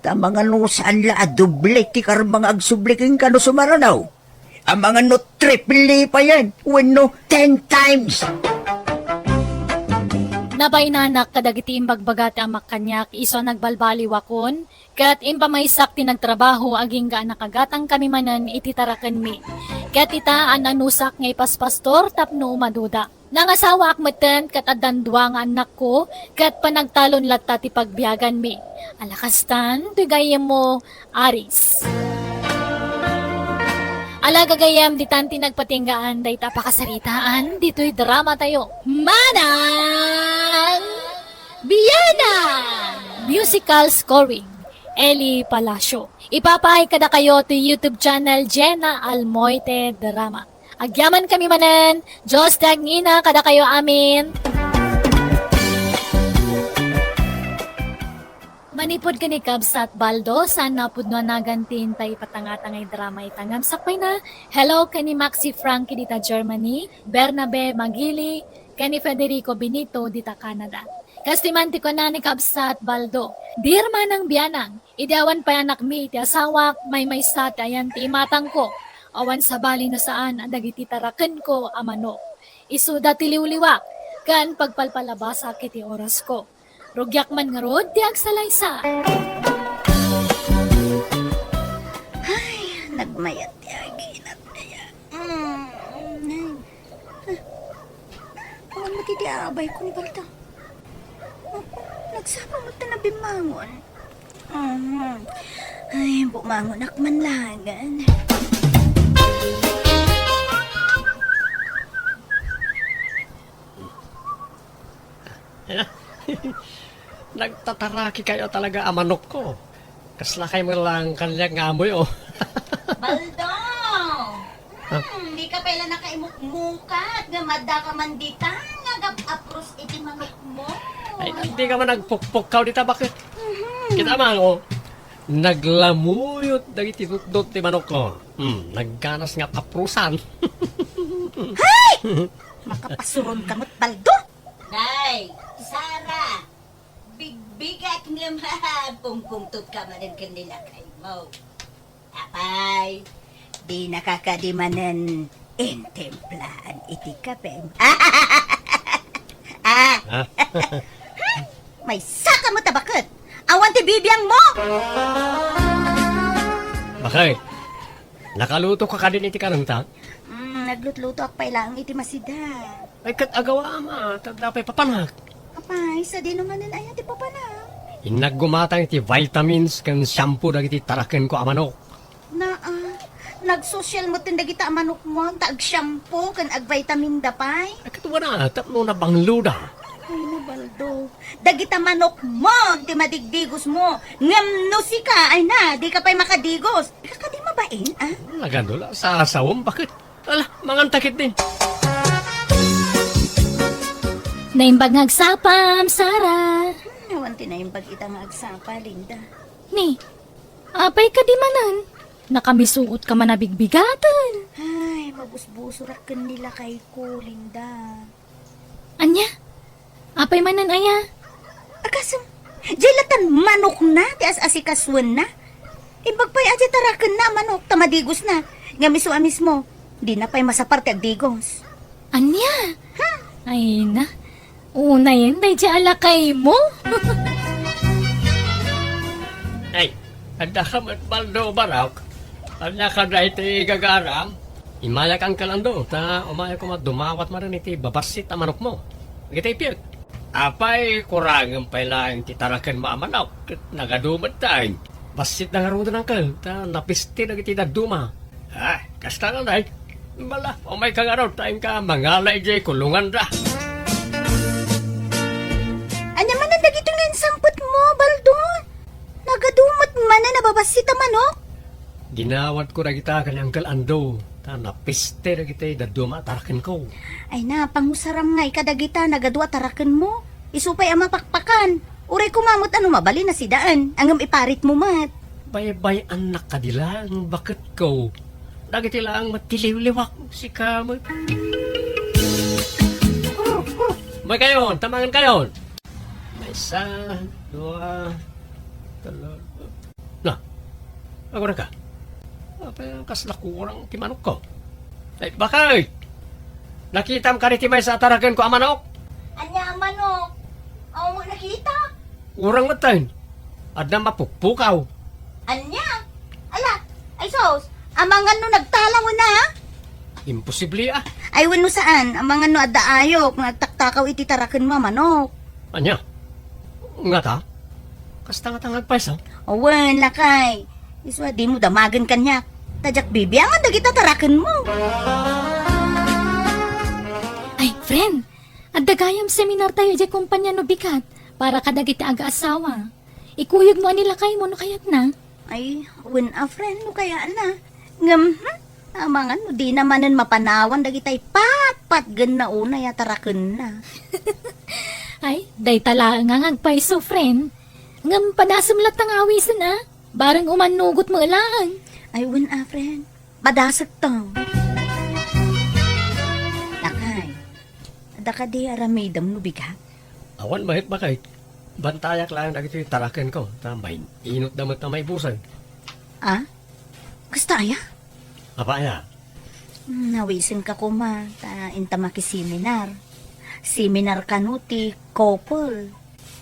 Tamang ano saan la doble ti karmang agsubliking ka no sumaranaw. Ang mga no triple pa yan. When no 10 times. Nabainanak kadagiti imbagbagat ang makanyak iso nagbalbaliwakon kat impamaysak ti nagtrabaho aging ga nakagatang kami manan ititaraken mi. Kat ita an anusak nga ipaspastor tapno maduda. Nangasawa akmeten kat adandwa nga anak ko kat panagtalon latta ti pagbiyagan mi. Alakastan tigayem mo Aris. Alagagayam ditanti nagpatinggaan day tapakasaritaan dito'y drama tayo. Manang Biyanan! Musical scoring Eli Palacio. Ipapahay kada kayo to YouTube channel Jenna Almoite Drama. Agyaman kami manan, Diyos tagngina kada kayo amin. Manipod ka ni Cubs at Baldo, sana pud no nagantin tay patangatangay drama itangam sakpay na. Hello kani Maxi Frankie dita Germany, Bernabe Magili, kani Federico Benito dita Canada. Kastimanti ko na ni Cubs at Baldo. Dear manang biyanang, ideawan pa anak mi iti asawak, may sat ayan ti imatang ko. Awan sa bali na saan ang dagiti taraken ko amano. Isuda ti liwliwak, kan pagpalpalabasa kiti oras ko. Rugyak man nga rod, di agsalaysa. Mayat yagi na kaya. Awan mo titi abay ko ni Balta. Nagsama mo ta na bimangon. Ay, bumangon akman lagan. Nagtataraki kayo talaga amanok ko. Kaslakay mo lang kanyang amoy, oh. Baldo! Di ka pala nakaimuk-mukat. Gamada ka man dita. Nagap-apros iti manok mo. Ay, hindi ka man nagpukpukaw dita, bakit? Kita man, oh. Naglamuyot dagiti tutdot ti manok ko. Nagganas nga taprusan. Makapasuron ka mo't Baldo. Nay, Sara, bigbigat nga pungpungtot ka manin kanila kay mo. Apay, di nakakadimanan intemplaan iti kape. May saka mo tabakot. Awan ti bibiyang mo. Bakit? Nakaluto ka ka din iti karanta? Naglutluto ak pailang iti masida. Ay, kat agawa ama. Tagdapay papanak. Apay, sa di naman ayan ti papana. Inaggumatang iti vitamins kan shampoo dagiti taraken ko amanok. Nag-social mo tinda kita manok mo, taag-shampoo, kan ag-vitamin dapay. Ay, katuwa na. Tapno na bangluda. Ay, nabaldo. Dagita manok mo, di madigdigos mo. Ngam no si ka, ay na, di ka pa'y makadigos. Ika ka di mabain, ah? Nagandula sa asawam. Bakit? Ala, mangantakit din. Naimbag ngagsapam, Sara. Nawanti na yung pag-ita nga agsapa, Linda. Ni, apay ka di manan. Nakamisuot ka man na bigbigatan. Ay, mabusbusurak kan nila kay ko, Linda. Anya, apay manan aya. Akasam, jilatan manok na, ti as-asikaswan na. Ibag pa'y ati tarakan na manok, tamadigos na. Nga miso-amis mo, di na pa'y masaparte agdigos. Anya? Ay na. Una yan, day alakay mo. Ay, anda ka mat baldo barak. Anda ka na iti gagaram. Imayak ang kalando. Ta umaya ko dumawat marin iti babasit amanok mo. Iti piyot. Apay, kurangan pa lang ti tarakan maamanok. Nagadumad tayo. Basit na nga rin ng kal. Ta napisti na iti daduma. Kasta nga na eh. Bala, umay ka nga rin. Tayo ka mangalay jay kulungan ra. Anya man ang dagito nga sampot mo, Baldo? Nagadumot man na nababasit ang manok. Ginawat ko na kita kanyang kalando. Ta napiste na kita daduma tarakan ko. Ay na, pangusaram ngay kadagita nagadwa tarakan mo. Isupay ang mapakpakan. Uray kumamot ano mabali na si daan. Angam iparit mo mat. Bay-bay anak kadilang bakit ko. Dagiti lang matiliw-liwak si kamot. May kayon, tamangan kayon. May isa, dua, talo. Na, ako na ka. Apa yung kaslakurang timanok ko? Ay, bakit? Nakita mo ka rin timay sa ataragan ko amanok? Anya ang manok? Ako mo nakita? Urang matayin. At na mapukpukaw. Anya? Ala, ay sos, amangan no nagtalaw na ha? Imposible ah. Ay wano saan, amangan no addaayok, nagtaktakaw iti tarakan mo manok. Anya? Nga ta? Kastanga-tangag pa isa. Awan, lakay. Iswa, di mo damagan kanya. Tadyak bibiyangan dagita tarakan mo. Ay, friend, at dagayam seminar tayo di kumpanya no bigat para kadagiti aga-asawa. Ikuyog mo anila kay mo no kayat na. Ay, when a friend mo kaya na. Ngam, amangan mo, di namanan mapanawan dagitay pat gan na una ya tarakan na. Ay, day tala nga ngagpaiso, friend. Ngam padasumlat ang awisan ah. Barang umanugot mo lang. Ay, when a friend, padasag to. Lakay, ada ka di aramidam no bigat. Awan mahit ba kay? Bantayak lang dagiti tarakan ko. Tambay, inot damat na may busay. Ah? Gusto aya? Apa ya? Nawisin ka kuma, ta intamaki seminar. Seminar kanuti, couple.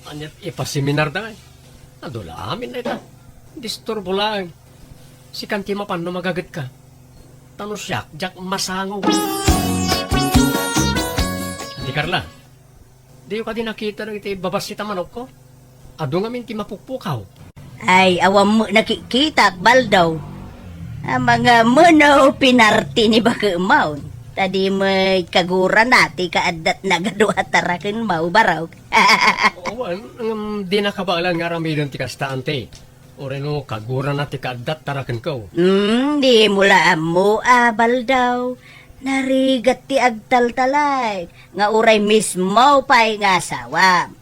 Anyat ipaseminar na kay. Adula amin na ita. Disturbo lang. Si kanti mapan no magagat ka. Tano siya, jak masango. Di Carla, di ko ka din nakita ng iti babasita manok ko. Ado nga min ti mapukpukaw. Ay, awam mo nakikita, baldaw. Ang mga mono pinarti ni Bakamaw. Tadi may kagura nati kaadat na gaduhat tarakin mau baraw. Owan, di nakabalan nga ramidon ti kasta ante. Oreno kagura na ti kaadat tarakin ko. Di mula mo baldaw. Narigat ti agtaltalay. Nga uray mismo pa'y nga sawam.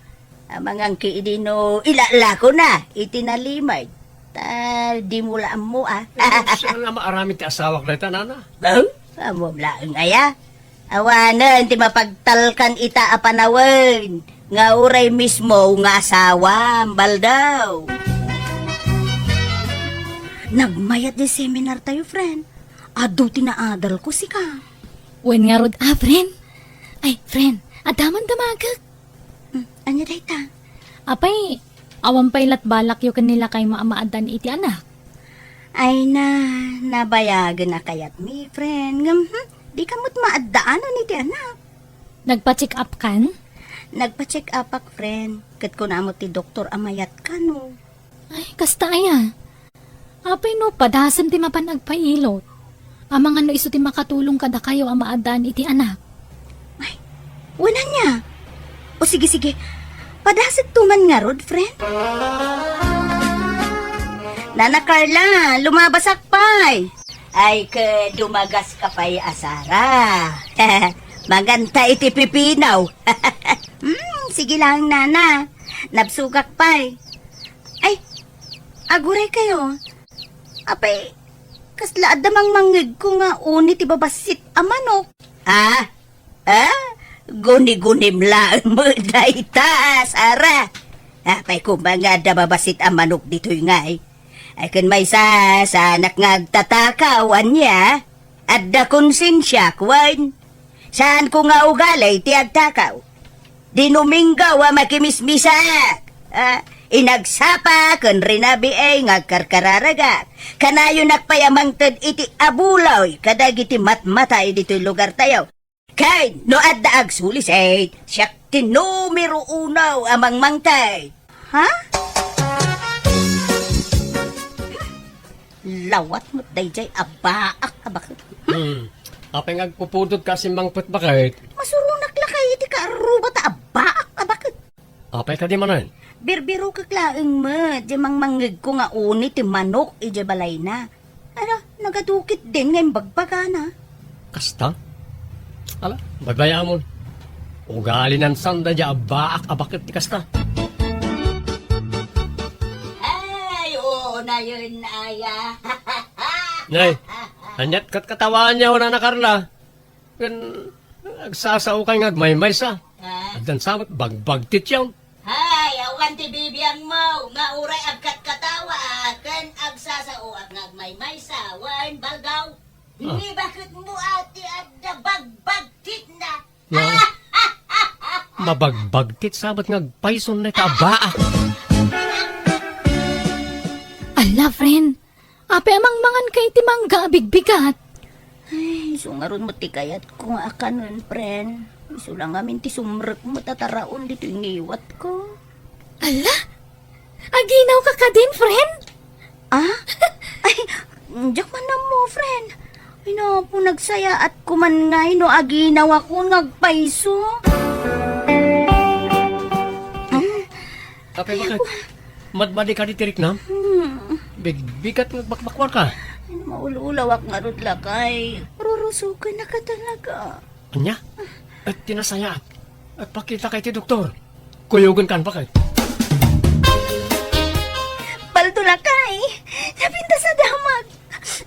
Amangang kiidino ilala ko na itinalimay. Di mula mo Saan nga maaramid ti asawak na ita, nana? Amo laeng aya. Awanan ti mapagtalkan ita apanawen. Nga uray mismo nga asawam, baldaw. Nagmayat di seminar tayo, friend. Ado tinaadal ko si ka. Wen nga rod, friend. Ay, friend, adaman damagag. Anya day ta? Apay, awan pailat balak yo kanila kay maamaadan iti anak. Ay nabayagan na kayat mi, friend. Di ka mo't maadaanan ni ti anak. Nagpa-check up kan? Nagpa-check up ak, friend. Kat ko na mo ti doktor amayat ka, no. Ay, kasta aya. Apay no, padasam ti mapanagpailot. Amang ano iso ti makatulong kada kayo ang maadan iti anak. Wala niya. O sige. Padasag tuman nga, Rod, friend. Nana Carla, lumabasak pa'y. Ay, dumagas ka pa'y asara. Maganta iti pipinaw. Sige lang, Nana. Nabsugak pa'y. Ay, aguray kayo. Apay, kasla adamang mangig ko nga unit ibabasit a manok. Guni-gunim lang mo day ta, Sara. Apay kumbaga dababasit a manok dito'y ngay. Ay kun may sa anak nga tatakawan niya, at da konsensya kwan. Saan ko nga ugalay ti agtakaw? Dinuminggaw makimismisak. Inagsapa kun rinabi ay nga karkararaga. Kanayo nakpayamang ted iti abulaw kadag iti matmatay dito'y lugar tayo. Kay no adda agsulis siyak ti numero unaw amang mangtay. Ha? Lawat mo dayjay abaak abakit. Apay ngagpupudot ka simbang bakit? Masurunak lakay iti kaaruba ta abaak abakit. Apay ka di manan. Birbiro kaklaeng mo, di mang mangig ko nga uni ti manok iti balay na. Nagadukit din ngayon bagbaga na. Kasta? Ala, bagbaya mo. Ugali ng sanda di abaak abakit ti kasta. Ay, oo na yun, Aya. Nay, anyat kat katawaan niya na Carla. Kan nagsasao kay ngagmaymay sa. At dan samot bagbagtit yun. Hay, awan ti bibiyang mo, nga uray agkat katawa, ken agsasao at ngagmaymay sa, wan baldaw. Hindi bakit mo ati adda bagbagtit na? Mabagbagtit sabat ngagpayson na tabaa. Ala, friend. Ape amang mangan kay ti mangga bigbigat. Ay, sungaron mo ti kayat kung akanon, friend. Iso lang amin ti sumrek mo tataraon dito ingiwat ko. Ala? Aginaw ka ka din, friend? Ay, diyak man na mo, friend. Ay no, po nagsaya at kuman ngay no aginaw ako ngagpaiso. Apay bakit? Madmadi ka di tirik na? Bigat magbakbakwar ka. Maululaw ak nga rod lakay. Rurusukan na ka talaga. Anya? At tinasaya at pakita kay ti doktor. Kuyugan kan pa kay. Palto lakay. Napinta sa damag.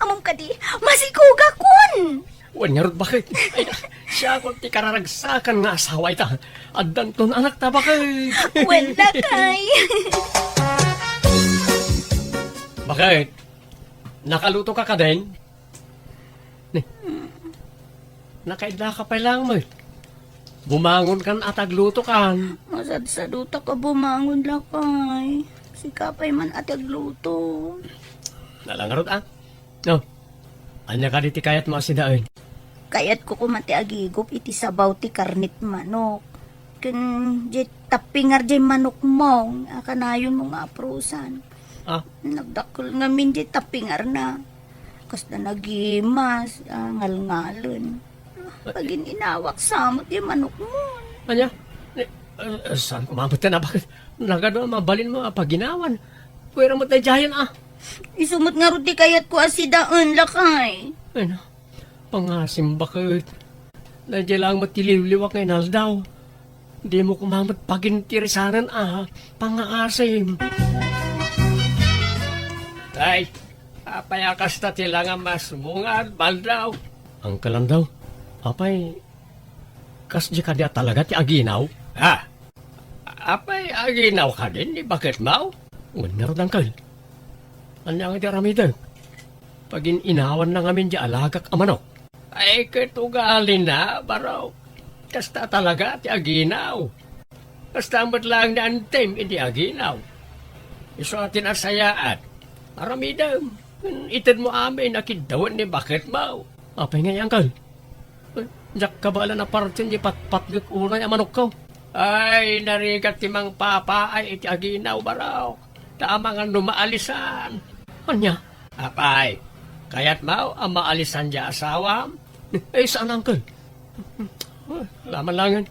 Among kadi, masikuga kun. Wanyarot bakit? Ay, siya ko ti kararagsakan nga asawa ita. At danton anak ta bakit? Wala kay. Bakit? Nakaluto ka ka din? Nakaidla ka pa lang mo. Bumangon kan at agluto kan. Masad-saduta ka bumangon lakay. Si kapay man at agluto. Nalangarot ah. No, anya ka diti kayat mo si daon. Kayat ko kumati agigop iti sabaw ti karnit manok. Kun di tapingar di manok mo, akanayon mo nga prusan. Ah, Nagdakol nga min di tapingar na. Kas na nagimas, ngal-ngalon. Pagin inawak samot di manok mo. anya? Saan kumabot na bakit? Nagado mabalin mo paginawan. Pwera mo tayo jayan Isumot nga rin di kayat ko asidaan lakay. Ano? Pangasim bakit? Nandiyan lang matililiwak ngayon daw. Di mo kumamot pagintirisanan pangaasim. Tay, papayakas na tila nga mas mungad, baldaw. Ang kalandaw, apay, kas di ka diya talaga ti aginaw? Apay aginaw ka din, di bakit mau? Unar lang kal. Ano ang diaramidag? Pagin inawan na ngamin di alagak amanok. Ay, katugali na, baraw. Kasta talaga ti aginaw. Kasta mo't lang na antem, hindi aginaw. Iso atin asayaan. Aramidam, itid mo amin, nakidawan ni bakit mau. Apay nga yan, kal. Diyak kabala na partin, di patpatgak unay amanok ko. Ay, narigat timang papa ay iti aginaw, baraw. Tama nga numaalisan. Anya? Apay, kaya't mau ang maalisan diya asawam? Eh, saan angkol? Laman langan.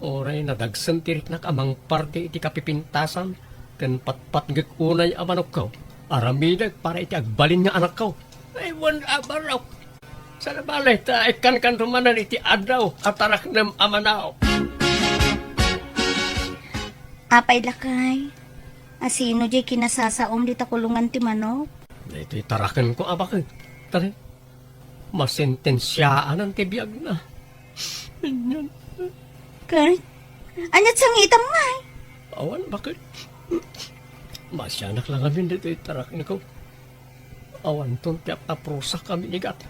Oray nadagsan tirik na kamang parte iti kapipintasan kan patpatgak unay amanok ko. Aramidag para iti agbalin nga anak ko. Ay, wala baraw. Sana balay, ikan kan rumanan iti adaw at tarak ng amanaw. Apay lakay. Asino di kinasasaom di takulungan ti manok? Ito tarakan ko abakit. Tari, masentensyaan ang tibiyag na. Kay, anyat sangitam nga eh. Awan, bakit? Masyanak lang kami dito tarakan ko. Awan ton tiap aprosa kami nigat.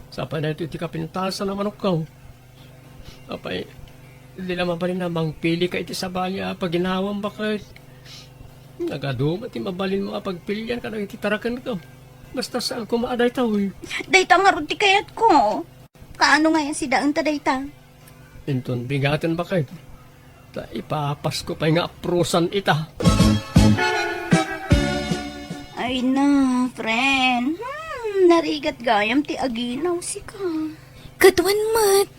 Sapa na ito iti kapintasan na manok ko. Apay, hindi naman pa rin namang pili ka iti sabalya pag ginawang bakit. Nagaduma ti mabalin mo pagpilian ka na iti tarakan ko. Basta saan kumaaday tao eh. Dayta nga rin ti kayat ko. Kaano nga yan si daan ta dayta? Inton bigatan bakit? Ta ipapas ko pa nga aprosan ita. Ay na, friend. Narigat gayam ti aginaw si ka. Katuan mat.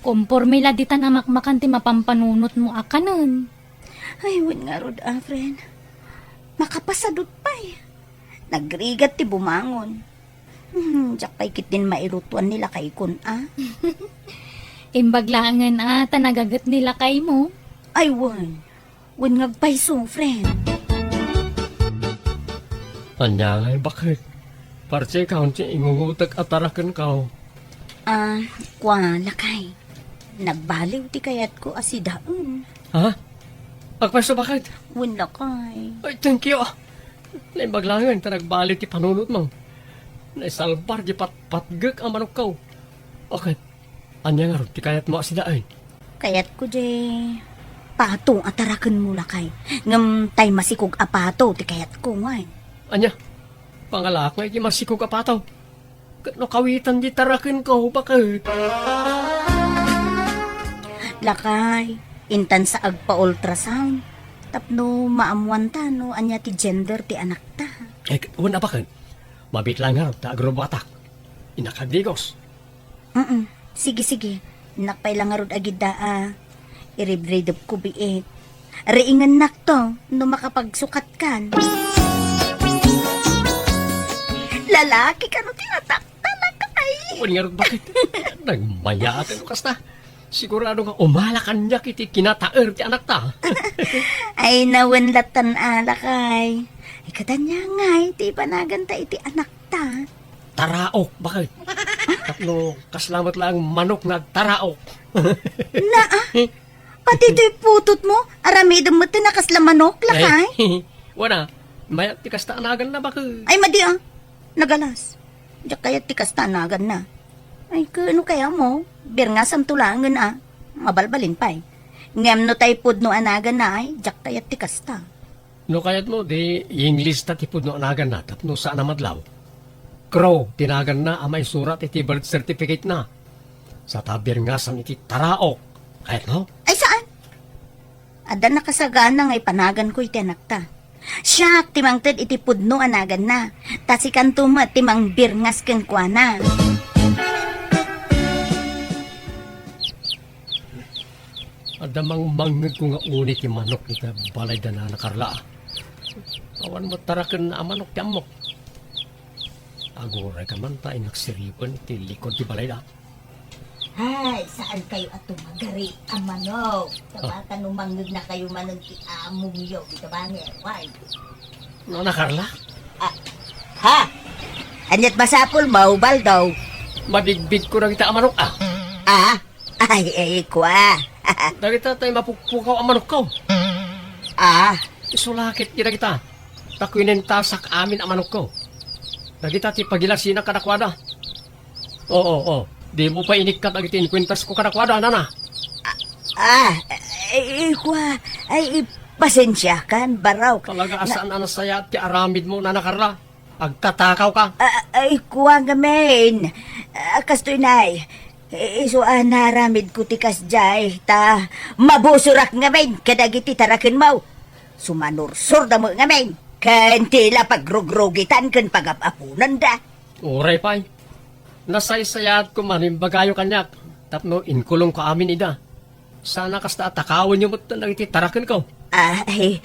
Komporme la ditan amakmakan ti mapampanunot mo akanon. Ay, win nga rod friend. Makapasadot pa eh. Nagrigat ti bumangon. Diyak pa'y kitin mairutuan nila kay kun Imbaglangan tanagagat nila kay mo. Ay, win. Win ngagpaiso, friend. Anya ngay bakit? Parce kaunti ingungutag atarakan ka. Kwa, lakay. Nagbaliw ti kayat ko asidaan. Ha? Agpaso bakit? Win lakay. Ay, thank you. Naimbaglangan, nagbalik ti panunot mo. Naisalbar di patpatgak ang manok ko. Okay. Anya nga rin, ti kayat mo asidaan. Kayat ko di pato atarakan mo lakay. Ngam tay masikog apato ti kayat ko ngay. Anya, pangalak nga iti masikog apataw. No kawitan di tarakin ko, bakit? Lakay, intan sa agpa-ultrasound. Tapno maamuan ta no anya ti gender ti anak ta. Eh, wala bakit? Mabit lang nga, ta agrobatak. Inakagdigos. Sige, sige. Nakpay lang arod agid da iribridop ko biit. Riingan nak to, no makapagsukat kan. Lalaki ka no tinatakta na kay. Wala nga rin, bakit? Nagmayatan ko kasta. Sigurado nga umalakan niya kiti kinataer ti anak ta. Ay nawenlatan alakay. Ay kadanya ngay, ti panagan ta iti anak ta. Taraok, bakit? Tatlo, kaslamat lang manok nagtaraok. Pati ito'y putot mo, aramidam mo na kaslamanok, lakay. Ay, wala. Mayat ti kasta anagan na bakit? Ay madi nagalas. Diyak kaya tikas tanagan na. Ay kano kaya mo, bir nga samtulangan mabalbalin pa eh. Ngam no tay pudno anagan na ay, diyak kaya tikas ta. No kayat mo, di English ta tipod no anagan na, tapno saan na madlaw. Crow, tinagan na amay surat iti birth certificate na. Sa tabir nga sa iti taraok. Kahit no? Ay, saan? Adan nakasagana nga ipanagan ko iti anak ta. Siya, timang ted iti pudno anagan na. Tasikan tumat timang birngas keng kuana. Adamang mangag ko nga unit yung manok ita balay da na nakarla. Awan mo tarakan na manok ti amok. Agoray ka man tayo nagsiripan iti likod ti balay da. Ay, saan kayo ato magari ang manok? Tabatan umangag na kayo manag ti among yo. Ito ba nga? Why? No nakarla? Ha? Anyat basapol mo, Baldo? Mabigbig ko na kita ang manok ah. Ah? Ay, kwa. Dagita tayo mapukpukaw ang manok ko. Ah? Isulakit kita kita. Takwinin tasak amin ang manok ko. Dagita ti pagilasina kanakwada. Oo. Di mo pa inikat ang itin kwintas ko kanakwada, nana. Kwa. Ay, pasensya kan, baraw. Talaga asaan na saya ti aramid mo, nana Carla. Agtatakaw ka. Ay, kwa ngamen. Kastoy nay. Iso naramid ko ti kasjay. Ta, mabusurak ngamen. Kadagiti tarakin mo. Sumanursur da mo ngamen. Kan tila pagrugrogitan kan pagapapunan da. Uray pa'y. Nasaysayat ko manimbagayo kanyak. Tapno inkulong ko amin ida. Sana kasta atakawan niyo mo't nagiti tarakin ko. Ay,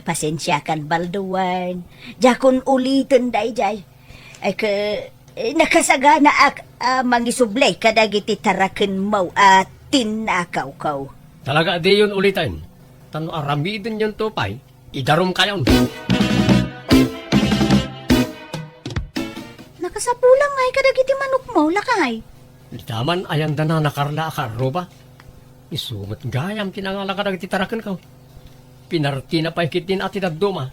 pasensya kan Balduan. Jakon ulitin day jay. Ay nakasagana ak mangisublay kadagiti taraken mo at tinakaw kaw. Talaga di yun ulitin. Tano aramidin yun tupay. Idarom kayon. Nakasapulang ngay kadagiti manok mo, lakay. Daman ayan da na nakarla akaro ba? Isumat gayam tinangala ka nagiti tarakin ko. Pinarti na pa ikitin ati nagduma.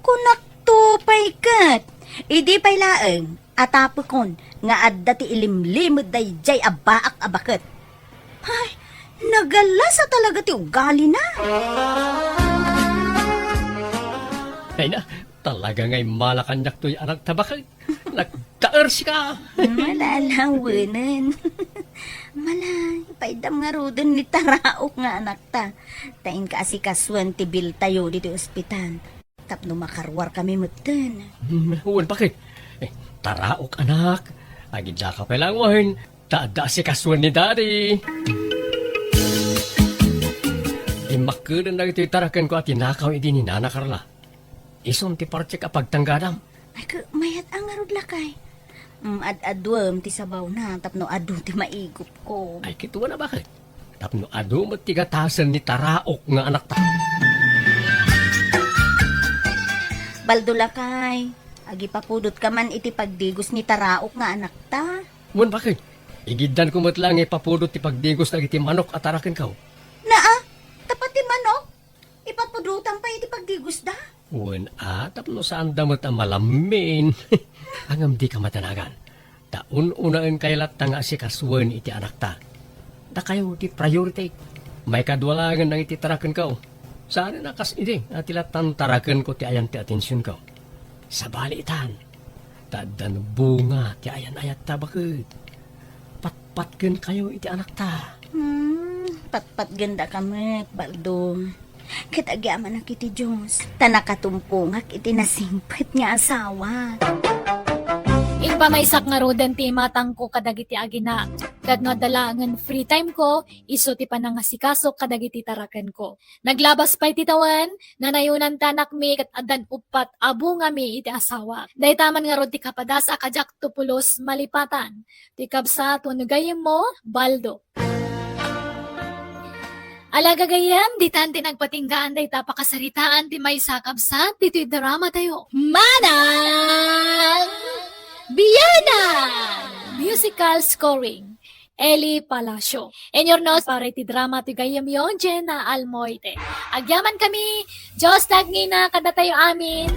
Kunak to paikat. Idi pay laeng. Atapukon nga adda ti ilimlimod day jay abaak abaket. Ay, nagalasa talaga ti ugali na. Ay na, talaga ngay malakanyak to'y anak tabakay. Nagtaers ka. Malalawanan. Malay, paidam nga rodon ni Taraok nga anak ta. Tain ka si kaswan ti bil tayo dito ospital. Tapno makarwar kami mutan. Huwag bakit? Taraok anak. Agidla ka palang wahin. Tada si kaswan ni daddy. Imakudan na ito'y tarakan ko at tinakaw idi ni Nana Carla. Isom ti parche ka pagtanggadam. Ay, mayat ang arod lakay. Ad-adwam ti sabaw na, tapno adu ti maigop ko. Ay kituwa na bakit? Tapno ado mo tigatasan ni Taraok nga anak ta. Baldo lakay, agi papudot ka man iti pagdigos ni Taraok nga anak ta. Huwag bakit? Igidan ko mo't lang ipapudot ti pagdigos na iti manok at tarakin ka. Naa, tapat ti manok. Ipapudutan pa iti pagdigos da. Uwan tapno saan damot ang malamin. Angam di ka matanagan. Taun-unaan kailat nga si kaswan iti anak ta. Da kayo ti priority. May kadwalangan ng iti tarakan ka. Saan na kas iti at ilatan tarakan ko ti ayan ti atensyon ka. Sa balitan. Tadan bunga ti ayan ayat ta bakit. Patpatken kayo iti anak ta. Patpat ganda kami, Baldo. Kitagyaman na kiti Diyos. Tanakatumpungak iti nasimpit nga asawa. Pamaysak nga rodan ti matang ko kadagiti agina. Kadno dalangan free time ko, iso ti panangasikaso kadagiti tarakan ko. Naglabas pa iti tawan, nanayunan tanak mi kat adan upat abu nga mi iti asawa. Day taman nga rod ti kapadasa kajak tupulos malipatan. Ti kabsa tunugayem mo, Baldo. Alaga gayam, di tanti nagpatinggaan day tapakasaritaan ti may sakabsat, dito'y drama tayo. Manang Biyana! Musical scoring, Eli Palacio. And your nose, para iti drama ti gayam yon, Jenna Almoite. Agyaman kami, Diyos tagngina kada tayo amin.